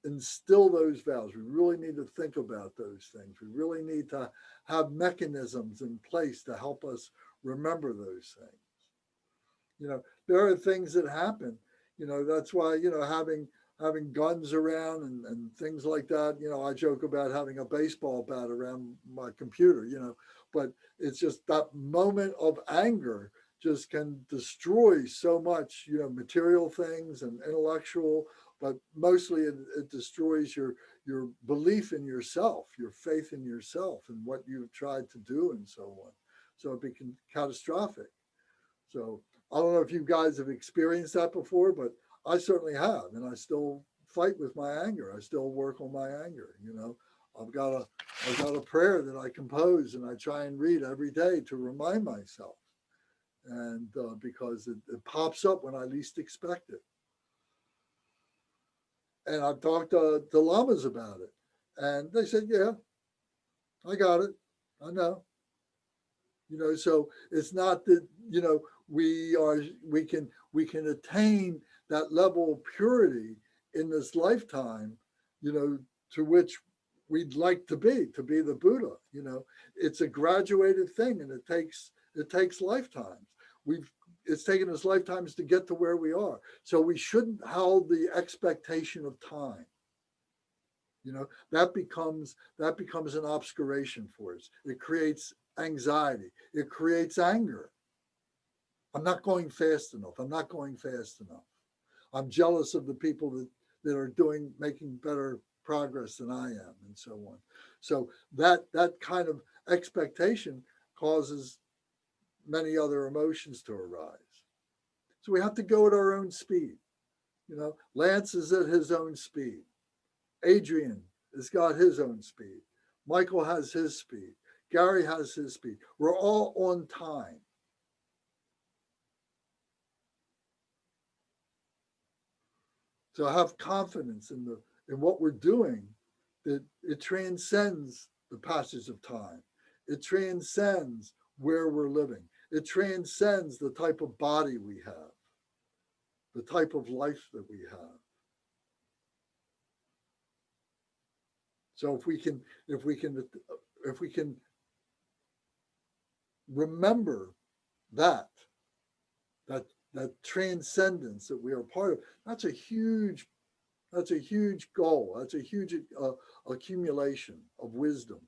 instill those vows. We really need to think about those things. We really need to have mechanisms in place to help us remember those things. You know, there are things that happen, you know, that's why, you know, having guns around and things like that, you know, I joke about having a baseball bat around my computer, you know, but it's just that moment of anger just can destroy so much, you know, material things and intellectual, but mostly it destroys your belief in yourself, your faith in yourself and what you've tried to do and so on. So it becomes catastrophic. So I don't know if you guys have experienced that before, but I certainly have, and I still fight with my anger. I still work on my anger. You know, I've got a prayer that I compose and I try and read every day to remind myself, and because it pops up when I least expect it. And I've talked to lamas about it, and they said, "Yeah, I got it. I know." You know, so it's not that, you know, we can attain that level of purity in this lifetime, you know, to which we'd like to be the Buddha. You know, it's a graduated thing, and it takes lifetimes. It's taken us lifetimes to get to where we are. So we shouldn't hold the expectation of time. You know, that becomes an obscuration for us. It creates anxiety. It creates anger. I'm not going fast enough. I'm not going fast enough. I'm jealous of the people that are making better progress than I am, and so on. So that kind of expectation causes many other emotions to arise. So we have to go at our own speed. You know, Lance is at his own speed. Adrian has got his own speed. Michael has his speed. Gary has his speed. We're all on time. So have confidence in what we're doing, that it transcends the passage of time. It transcends where we're living. It transcends the type of body we have, the type of life that we have. So if we can remember that transcendence that we are part of, that's a huge goal. That's a huge accumulation of wisdom.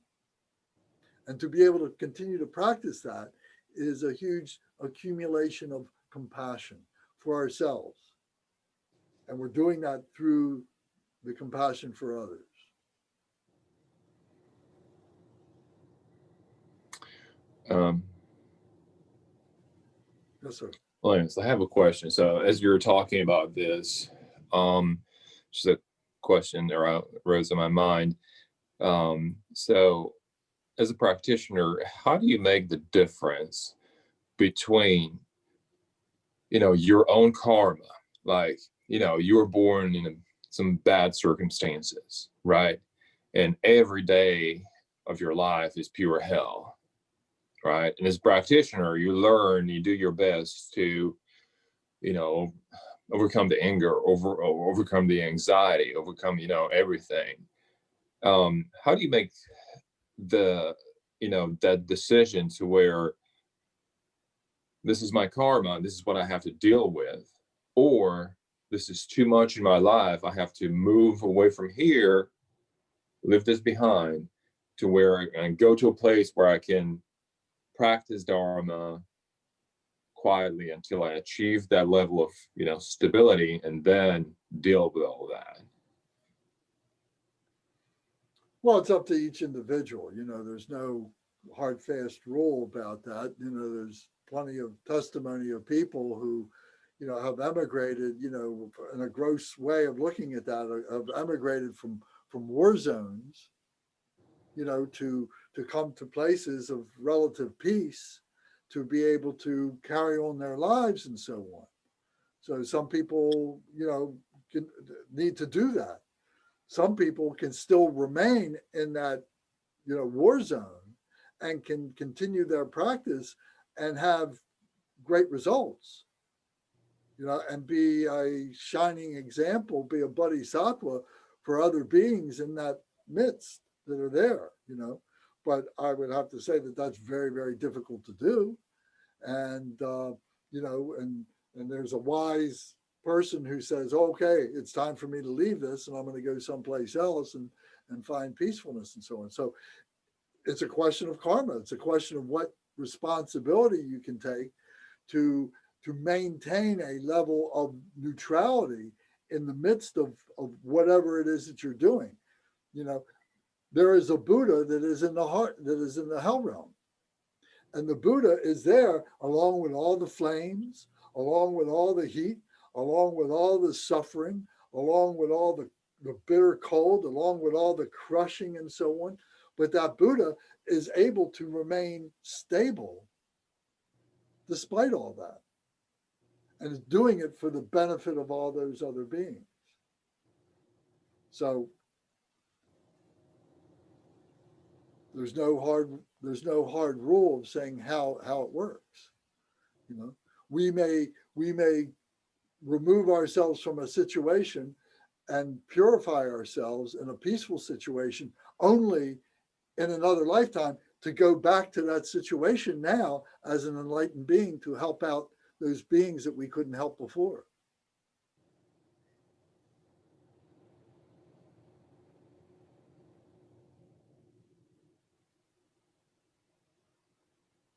And to be able to continue to practice that is a huge accumulation of compassion for ourselves. And we're doing that through the compassion for others. Yes, sir. Lance, I have a question. So as you were talking about this, just a question that arose in my mind. So as a practitioner, how do you make the difference between, you know, your own karma? Like, you know, you were born in some bad circumstances, right? And every day of your life is pure hell, right? And as a practitioner, you learn, you do your best to, you know, overcome the anger, overcome the anxiety, overcome, you know, everything. How do you make the, you know, that decision to where this is my karma, this is what I have to deal with, or this is too much in my life, I have to move away from here, leave this behind, to where I can go to a place where I can practice Dharma quietly until I achieve that level of, you know, stability, and then deal with all that? Well, it's up to each individual. You know, there's no hard, fast rule about that. You know, there's plenty of testimony of people who, you know, have emigrated, you know, in a gross way of looking at that, have emigrated from war zones, you know, to come to places of relative peace, to be able to carry on their lives and so on. So some people, you know, need to do that. Some people can still remain in that, you know, war zone and can continue their practice and have great results, you know, and be a shining example, be a bodhisattva for other beings in that midst that are there, you know. But I would have to say that that's very, very difficult to do. And, you know, and there's a wise person who says, okay, it's time for me to leave this and I'm going to go someplace else and find peacefulness and so on. So it's a question of karma. It's a question of what responsibility you can take to maintain a level of neutrality in the midst of whatever it is that you're doing. You know, there is a Buddha that is in the heart, that is in the hell realm. And the Buddha is there along with all the flames, along with all the heat, along with all the suffering, along with all the bitter cold, along with all the crushing and so on. But that Buddha is able to remain stable despite all that, and is doing it for the benefit of all those other beings. So there's no hard rule of saying how it works. You know, we may remove ourselves from a situation and purify ourselves in a peaceful situation only in another lifetime to go back to that situation now as an enlightened being to help out those beings that we couldn't help before.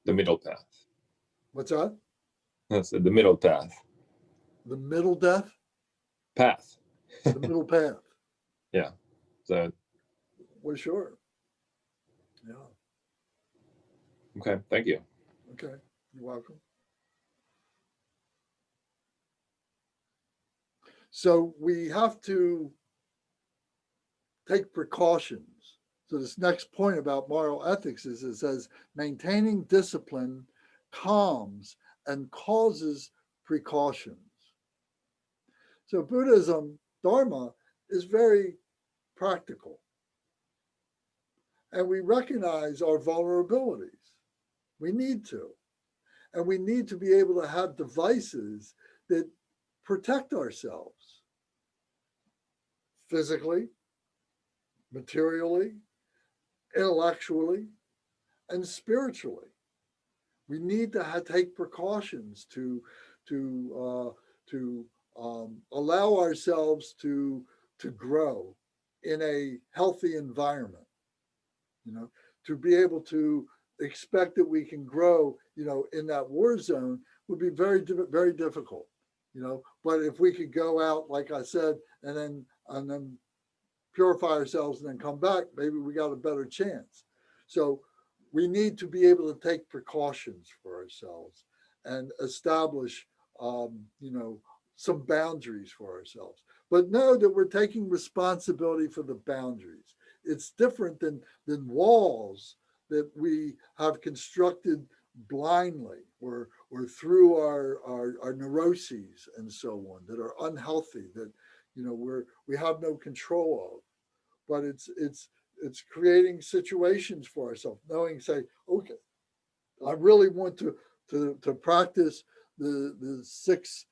The middle path. What's that? That's the middle path. The middle death? Path. The middle path. Yeah. So. Well, sure. Yeah. Okay. Thank you. Okay. You're welcome. So we have to take precautions. So this next point about moral ethics is it says maintaining discipline calms and causes precautions. So Buddhism, Dharma, is very practical. And we recognize our vulnerabilities. We need to. And we need to be able to have devices that protect ourselves physically, materially, intellectually, and spiritually. We need to take precautions to allow ourselves to grow in a healthy environment. You know, to be able to expect that we can grow, you know, in that war zone would be very, very difficult. You know, but if we could go out, like I said, and then purify ourselves and then come back, maybe we got a better chance. So we need to be able to take precautions for ourselves and establish, you know, some boundaries for ourselves, but know that we're taking responsibility for the boundaries. It's different than walls that we have constructed blindly or through our neuroses and so on that are unhealthy, that we have no control of. But it's creating situations for ourselves, knowing, say, okay, I really want to practice the 6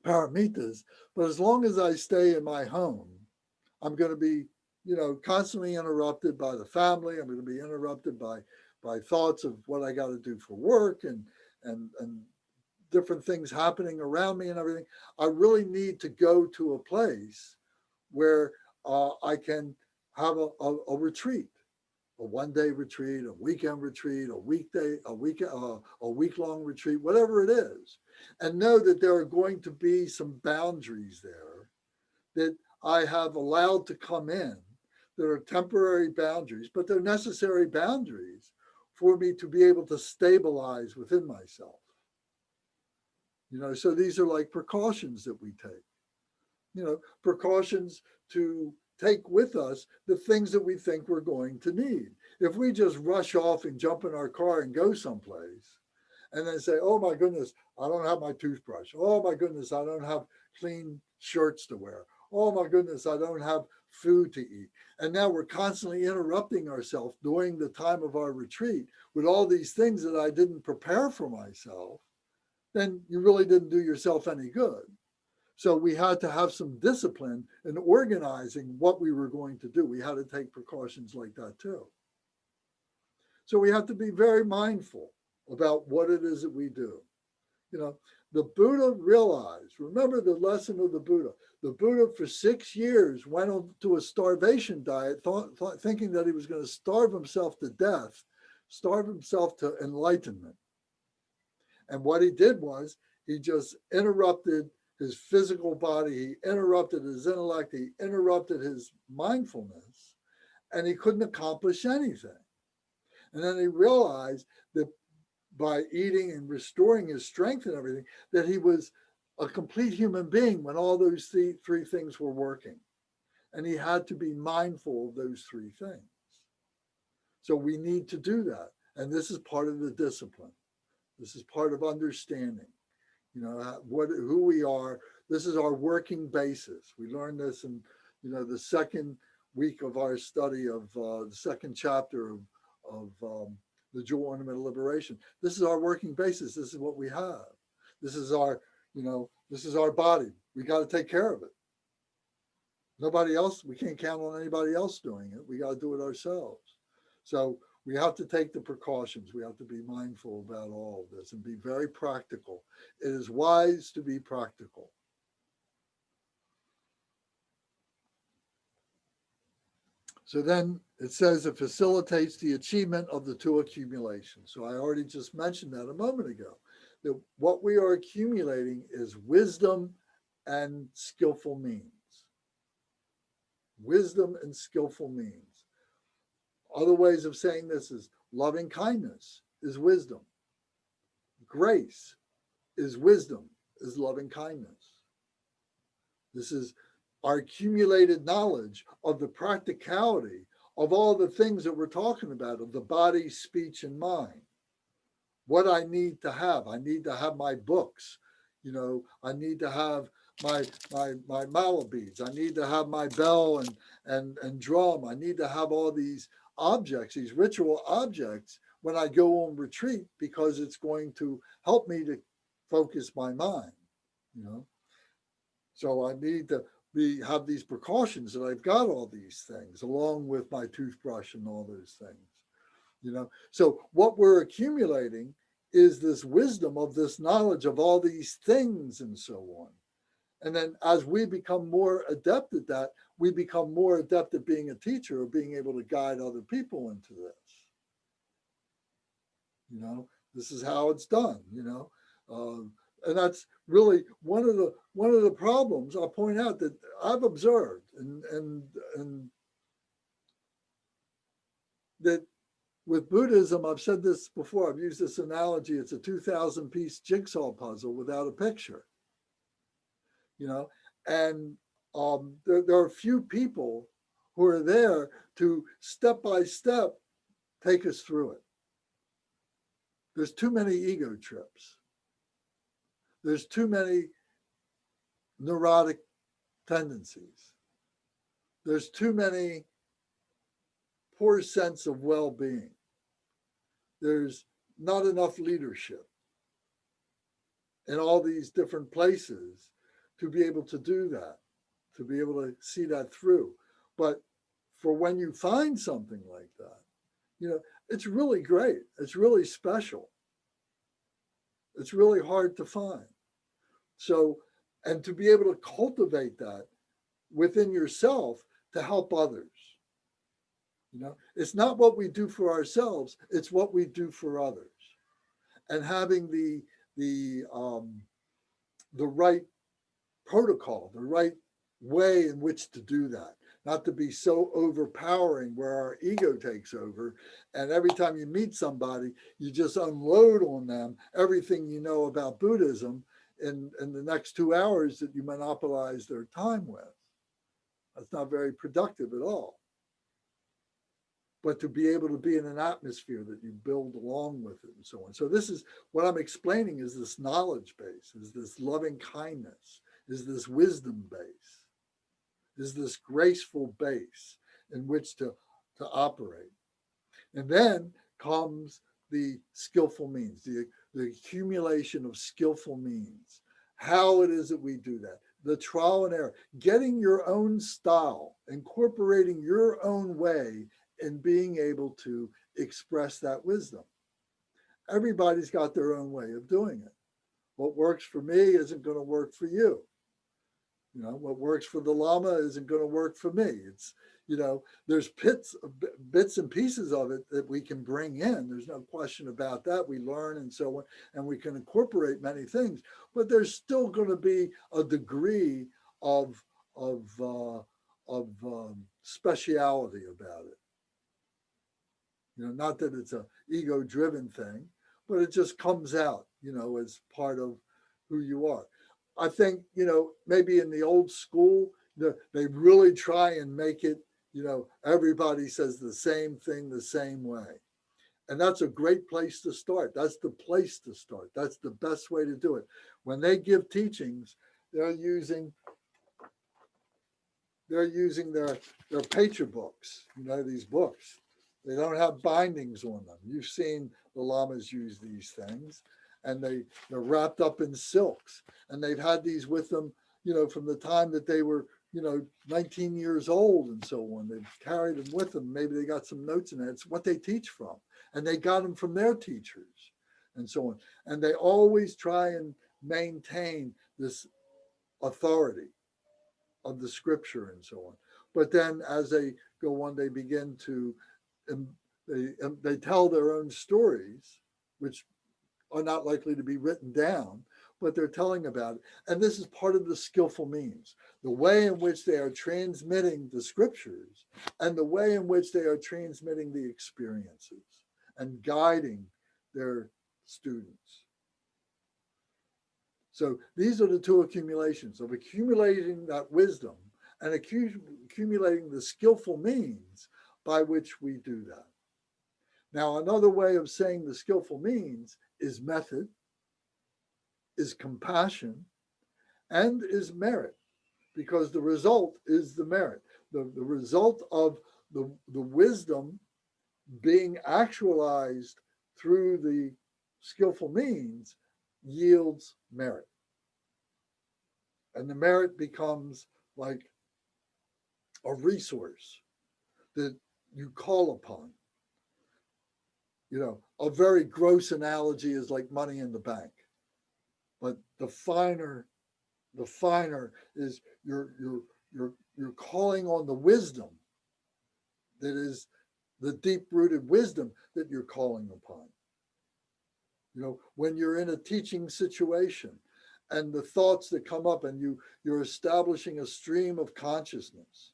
paramitas, but as long as I stay in my home, I'm going to be, constantly interrupted by the family. I'm going to be interrupted by thoughts of what I got to do for work and different things happening around me and everything. I really need to go to a place where I can have a retreat, a one-day retreat, a weekend retreat, a week-long retreat, whatever it is, and know that there are going to be some boundaries there that I have allowed to come in. There are temporary boundaries, but they're necessary boundaries for me to be able to stabilize within myself. So these are like precautions that we take, precautions to take with us the things that we think we're going to need. If we just rush off and jump in our car and go someplace and then say, oh my goodness, I don't have my toothbrush. Oh my goodness, I don't have clean shirts to wear. Oh my goodness, I don't have food to eat. And now we're constantly interrupting ourselves during the time of our retreat with all these things that I didn't prepare for myself. Then you really didn't do yourself any good. So we had to have some discipline in organizing what we were going to do. We had to take precautions like that too. So we have to be very mindful about what it is that we do. The Buddha realized, remember the lesson of the Buddha. The Buddha for 6 years went on to a starvation diet, thinking that he was going to starve himself to death, starve himself to enlightenment. And what he did was he just interrupted his physical body, he interrupted his intellect, he interrupted his mindfulness, and he couldn't accomplish anything. And then he realized that by eating and restoring his strength and everything, that he was a complete human being when all those three things were working. And he had to be mindful of those 3 things. So we need to do that. And this is part of the discipline. This is part of understanding, who we are. This is our working basis. We learned this in, the second week of our study of the second chapter of the Jewel Ornament of Liberation. This is our working basis. This is what we have. This is our, this is our body. We got to take care of it. Nobody else, we can't count on anybody else doing it. We got to do it ourselves. So we have to take the precautions. We have to be mindful about all of this and be very practical. It is wise to be practical. So then it says it facilitates the achievement of the 2 accumulations. So I already just mentioned that a moment ago, that what we are accumulating is wisdom and skillful means. Wisdom and skillful means. Other ways of saying this is loving kindness is wisdom. Grace is wisdom, is loving kindness. This is our accumulated knowledge of the practicality of all the things that we're talking about, of the body, speech, and mind. What I need to have. I need to have my books. I need to have my mala beads. I need to have my bell and drum. I need to have all these objects, these ritual objects, when I go on retreat, because it's going to help me to focus my mind, So I need to have these precautions that I've got all these things, along with my toothbrush and all those things, So what we're accumulating is this wisdom of this knowledge of all these things and so on. And then as we become more adept at that, we become more adept at being a teacher or being able to guide other people into this. This is how it's done, and that's really one of the problems I'll point out that I've observed and that with Buddhism, I've said this before, I've used this analogy, it's a 2,000-piece jigsaw puzzle without a picture. And there are few people who are there to step by step take us through it. There's too many ego trips. There's too many neurotic tendencies. There's too many poor sense of well-being. There's not enough leadership in all these different places to be able to do that, to be able to see that through. But for when you find something like that, you know, it's really great. It's really special. It's really hard to find. So, and to be able to cultivate that within yourself to help others. You know, it's not what we do for ourselves, it's what we do for others. And having the right protocol, the right way in which to do that, not to be so overpowering where our ego takes over. And every time you meet somebody, you just unload on them everything you know about Buddhism in the next 2 hours that you monopolize their time with. That's not very productive at all. But to be able to be in an atmosphere that you build along with it and so on. So this is what I'm explaining, is this knowledge base, is this loving kindness, is this wisdom base, is this graceful base in which to operate. And then comes the skillful means, the accumulation of skillful means, how it is that we do that, the trial and error, getting your own style, incorporating your own way in being able to express that wisdom. Everybody's got their own way of doing it. What works for me isn't going to work for you. You know, what works for the Lama isn't going to work for me. It's, you know, there's bits and pieces of it that we can bring in. There's no question about that. We learn and so on, and we can incorporate many things, but there's still going to be a degree of speciality about it. You know, not that it's an ego-driven thing, but it just comes out, you know, as part of who you are. I think, you know, maybe in the old school, they really try and make it, you know, everybody says the same thing the same way. And that's a great place to start. That's the place to start. That's the best way to do it. When they give teachings, they're using their pager books, you know, these books. They don't have bindings on them. You've seen the lamas use these things, and they're wrapped up in silks. And they've had these with them, you know, from the time that they were, you know, 19 years old and so on. They've carried them with them. Maybe they got some notes in it. It's what they teach from. And they got them from their teachers and so on. And they always try and maintain this authority of the scripture and so on. But then as they go on, they begin to, they tell their own stories, which are not likely to be written down, but they're telling about it. And this is part of the skillful means, the way in which they are transmitting the scriptures and the way in which they are transmitting the experiences and guiding their students. So these are the two accumulations of accumulating that wisdom and accumulating the skillful means by which we do that. Now, another way of saying the skillful means is method, is compassion, and is merit, because the result is the merit. The result of the wisdom being actualized through the skillful means yields merit. And the merit becomes like a resource that you call upon. You know, a very gross analogy is like money in the bank. But the finer is you're calling on the wisdom that is the deep-rooted wisdom that you're calling upon. You know, when you're in a teaching situation and the thoughts that come up and you're establishing a stream of consciousness,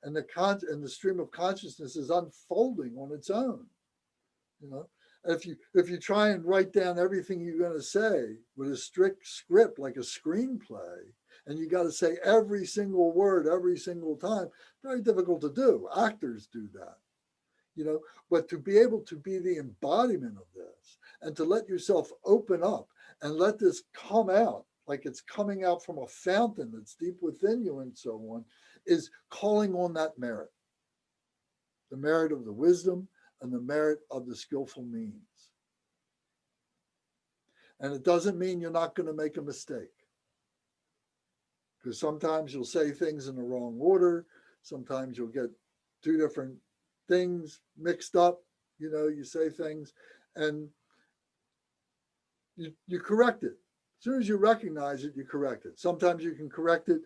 and the stream of consciousness is unfolding on its own. You know, if you try and write down everything you're going to say with a strict script like a screenplay, and you got to say every single word every single time, very difficult to do. Actors do that, you know. But to be able to be the embodiment of this and to let yourself open up and let this come out like it's coming out from a fountain that's deep within you and so on, is calling on that merit. The merit of the wisdom and the merit of the skillful means. And it doesn't mean you're not going to make a mistake. Because sometimes you'll say things in the wrong order. Sometimes you'll get two different things mixed up. You know, you say things and you correct it. As soon as you recognize it, you correct it. Sometimes you can correct it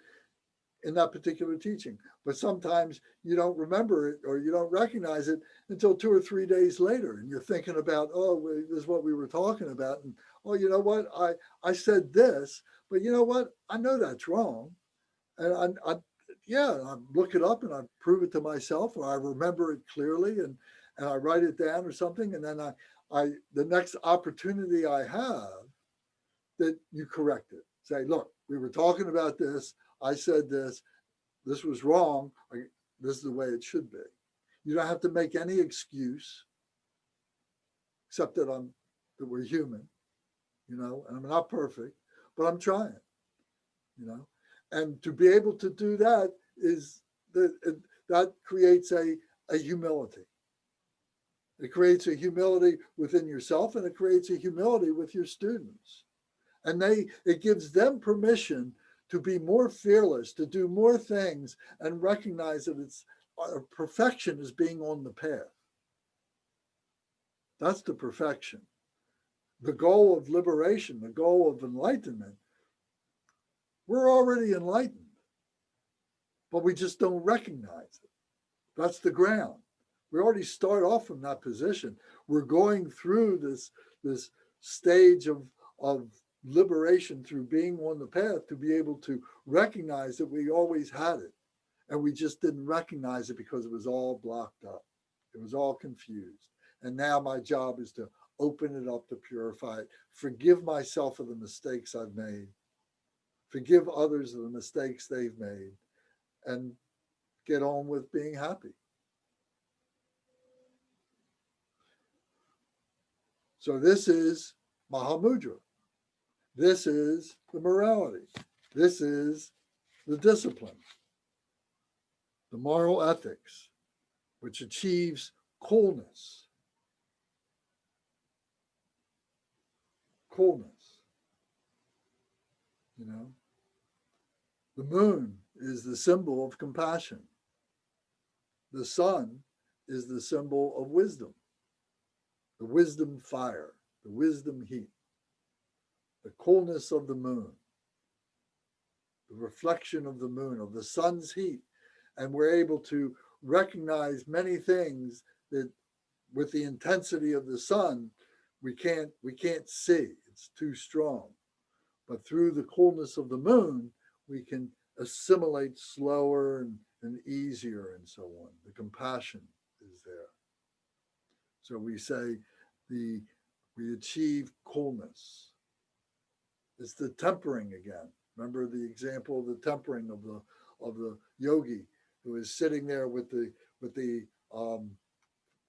in that particular teaching, but sometimes you don't remember it or you don't recognize it until 2 or 3 days later. And you're thinking about, oh, this is what we were talking about. And, oh, you know what? I said this, but you know what? I know that's wrong. And I look it up and I prove it to myself, or I remember it clearly and I write it down or something. And then the next opportunity I have, that you correct it. Say, look, we were talking about this. I said this. This was wrong. This is the way it should be. You don't have to make any excuse, except that we're human, you know, and I'm not perfect, but I'm trying, you know. And to be able to do that that creates a humility. It creates a humility within yourself, and it creates a humility with your students. And it gives them permission to be more fearless, to do more things, and recognize that perfection is being on the path. That's the perfection. The goal of liberation, the goal of enlightenment, we're already enlightened, but we just don't recognize it. That's the ground. We already start off from that position. We're going through this stage of liberation through being on the path to be able to recognize that we always had it. And we just didn't recognize it because it was all blocked up. It was all confused. And now my job is to open it up, to purify it, forgive myself for the mistakes I've made, forgive others of the mistakes they've made, and get on with being happy. So this is Mahamudra. This is the morality. This is the discipline, the moral ethics, which achieves coolness. Coolness. You know, the moon is the symbol of compassion. The sun is the symbol of wisdom, the wisdom fire, the wisdom heat, the coolness of the moon, the reflection of the moon, of the sun's heat. And we're able to recognize many things that with the intensity of the sun, we can't see. It's too strong. But through the coolness of the moon, we can assimilate slower and easier and so on. The compassion is there. So we say we achieve coolness. It's the tempering again. Remember the example of the tempering of the yogi who is sitting there with the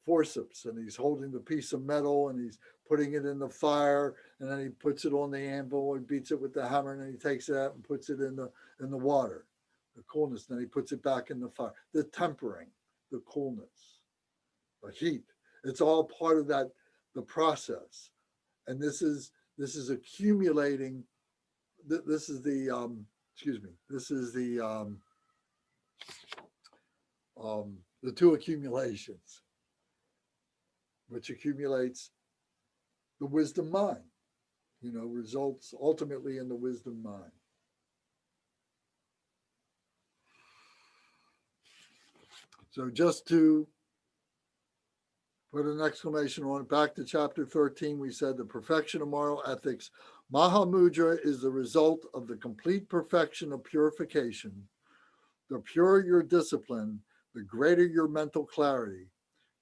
forceps, and he's holding the piece of metal and he's putting it in the fire, and then he puts it on the anvil and beats it with the hammer, and then he takes it out and puts it in the water, the coolness, and then he puts it back in the fire. The tempering, the coolness, the heat. It's all part of that, the process. And this is accumulating. This is the two accumulations, which accumulates the wisdom mind, results ultimately in the wisdom mind. So just to put an exclamation on it, back to chapter 13, we said the perfection of moral ethics. Mahamudra is the result of the complete perfection of purification. The purer your discipline, the greater your mental clarity.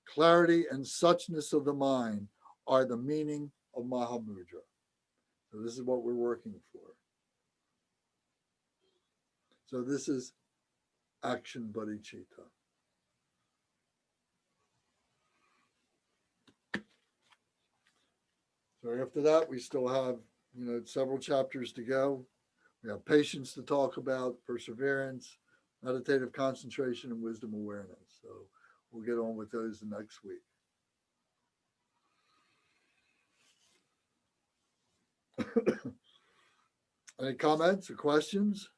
Clarity and suchness of the mind are the meaning of Mahamudra. So this is what we're working for. So this is action bodhicitta. So after that, we still have, several chapters to go. We have patience to talk about, perseverance, meditative concentration, and wisdom awareness. So we'll get on with those the next week. Any comments or questions?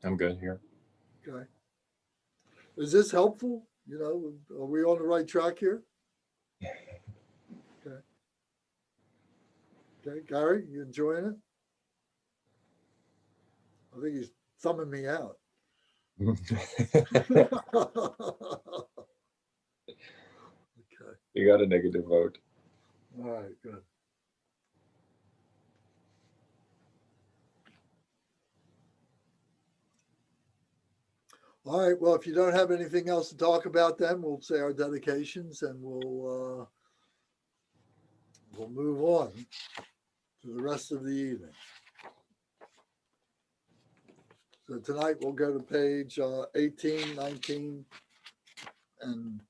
I'm good here. Okay. Is this helpful? You know, are we on the right track here? Okay. Okay, Gary, you enjoying it? I think he's thumbing me out. Okay. You got a negative vote. All right, good. All right, well, if you don't have anything else to talk about, then we'll say our dedications and we'll move on to the rest of the evening. So tonight we'll go to page 18, 19, and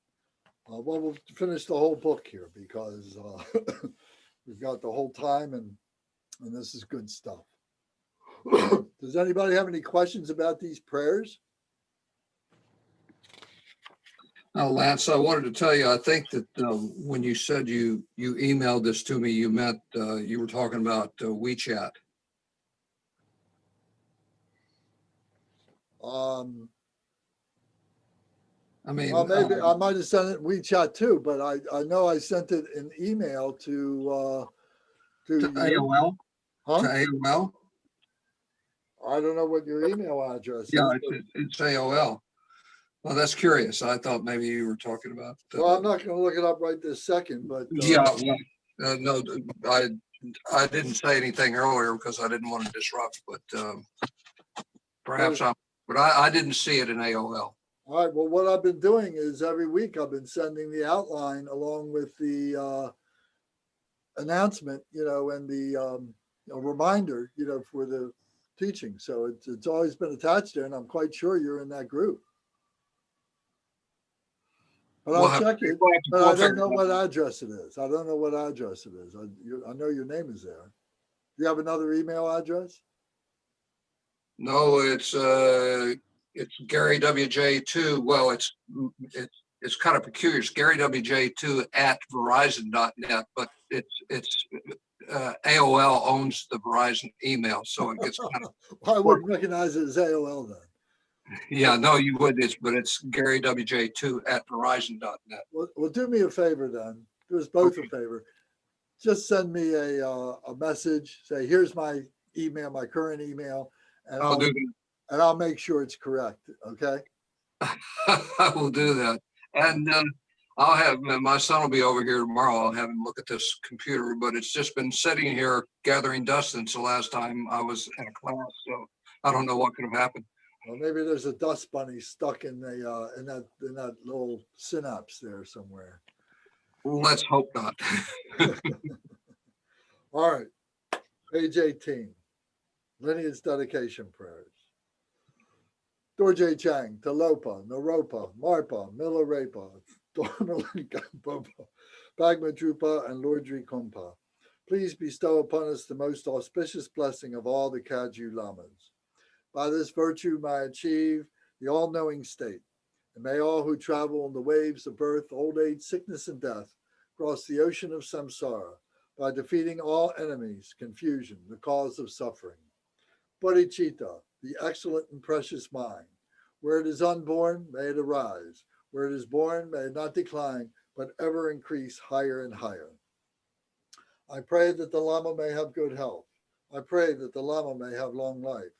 well, we'll finish the whole book here because we've got the whole time and this is good stuff. Does anybody have any questions about these prayers? Now, Lance, I wanted to tell you, I think that when you said you emailed this to me, you meant you were talking about WeChat. I mean, Well, maybe I might have sent it in WeChat too, but I know I sent it in email to AOL. Huh? To AOL. I don't know what your email address is. Yeah, it's AOL. Well, that's curious. I thought maybe you were talking about. Well, I'm not going to look it up right this second, but Yeah, well, no, I didn't say anything earlier because I didn't want to disrupt, but perhaps I didn't see it in AOL. All right. Well, what I've been doing is every week I've been sending the outline along with the announcement, you know, and the reminder, you know, for the teaching. So it's always been attached there, and I'm quite sure you're in that group. But I'll check it. But I don't know what address it is. I don't know what address it is. I know your name is there. Do you have another email address? No, it's Gary WJ2. Well, it's kind of peculiar. It's Gary WJ2 at Verizon.net, but it's AOL owns the Verizon email, so it gets kind of. Well, I wouldn't recognize it as AOL then. Yeah, no, you wouldn't. But it's Gary WJ2 at Verizon.net. Well, do me a favor then. Do us both a favor. Just send me a message. Say, here's my email, my current email, and I'll do that. And I'll make sure it's correct. Okay. I will do that. And I'll have my son will be over here tomorrow. I'll have him look at this computer, but it's just been sitting here gathering dust since the last time I was in a class. So I don't know what could have happened. Well, maybe there's a dust bunny stuck in the in that little synapse there somewhere. Let's hope not. All right, page 18, lineage dedication prayers. Dorje Chang, Talopa, Naropa, Marpa, Milarepa, Dormalika, Boba, Bagma Drupa, and Lordri Kompa. Please bestow upon us the most auspicious blessing of all the Kaju Lamas. By this virtue may I achieve the all-knowing state, and may all who travel on the waves of birth, old age, sickness, and death cross the ocean of samsara by defeating all enemies, confusion, the cause of suffering. Bodhicitta, the excellent and precious mind. Where it is unborn, may it arise. Where it is born, may it not decline, but ever increase higher and higher. I pray that the Lama may have good health. I pray that the Lama may have long life.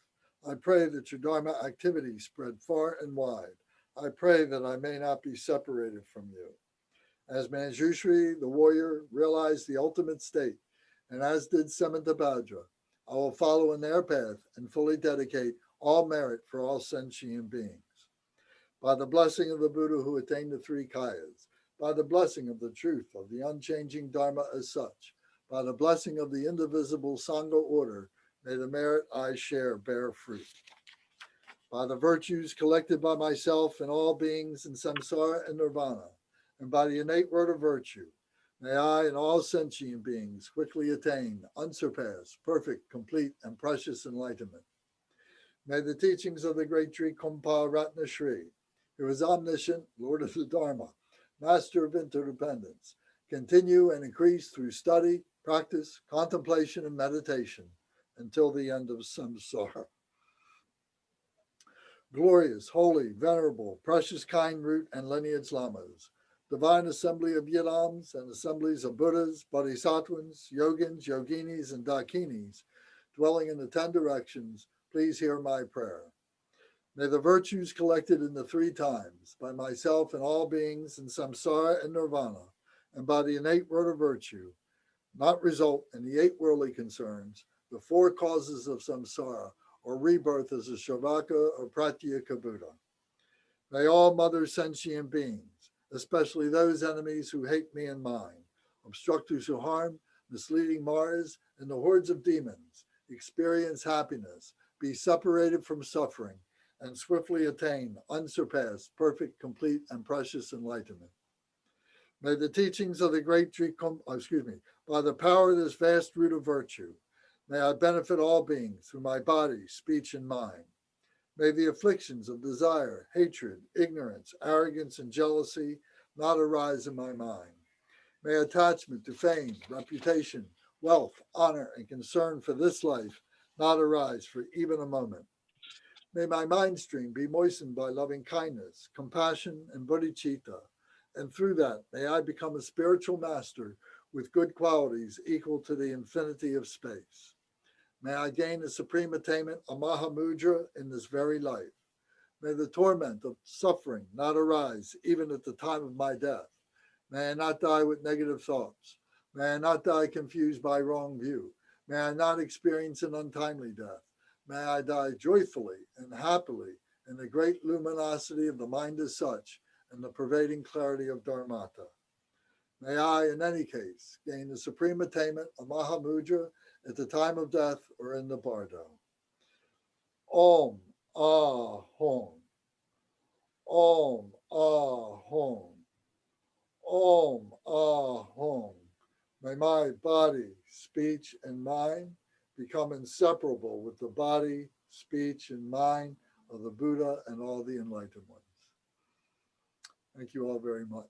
I pray that your Dharma activities spread far and wide. I pray that I may not be separated from you. As Manjushri, the warrior, realized the ultimate state, and as did Samantabhadra, I will follow in their path and fully dedicate all merit for all sentient beings. By the blessing of the Buddha who attained the three kayas, by the blessing of the truth of the unchanging Dharma as such, by the blessing of the indivisible Sangha order, may the merit I share bear fruit. By the virtues collected by myself and all beings in samsara and nirvana, and by the innate word of virtue, may I and all sentient beings quickly attain unsurpassed, perfect, complete, and precious enlightenment. May the teachings of the great Sri Khompa Ratna Shri, who is omniscient, Lord of the Dharma, master of interdependence, continue and increase through study, practice, contemplation, and meditation until the end of samsara. Glorious, holy, venerable, precious, kind root and lineage lamas, divine assembly of yidams and assemblies of Buddhas, Bodhisattvas, Yogins, Yoginis, and Dakinis, dwelling in the 10 directions, please hear my prayer. May the virtues collected in the 3 times by myself and all beings in samsara and nirvana, and by the innate word of virtue, not result in the 8 worldly concerns, the 4 causes of samsara, or rebirth as a Shavaka or Pratyeka Buddha. May all mother sentient beings, especially those enemies who hate me and mine, obstructors who harm, misleading Mars, and the hordes of demons, experience happiness, be separated from suffering, and swiftly attain unsurpassed, perfect, complete, and precious enlightenment. May the teachings of the great by the power of this vast root of virtue, may I benefit all beings through my body, speech, and mind. May the afflictions of desire, hatred, ignorance, arrogance, and jealousy not arise in my mind. May attachment to fame, reputation, wealth, honor, and concern for this life not arise for even a moment. May my mind stream be moistened by loving kindness, compassion, and bodhicitta, and through that may I become a spiritual master with good qualities equal to the infinity of space. May I gain the supreme attainment of Mahamudra in this very life. May the torment of suffering not arise even at the time of my death. May I not die with negative thoughts. May I not die confused by wrong view. May I not experience an untimely death. May I die joyfully and happily in the great luminosity of the mind as such and the pervading clarity of Dharmata. May I, in any case, gain the supreme attainment of Mahamudra at the time of death or in the bardo. Om Ah Hom. Om Ah Hom. Om Ah Hom. May my body, speech, and mind become inseparable with the body, speech, and mind of the Buddha and all the enlightened ones. Thank you all very much.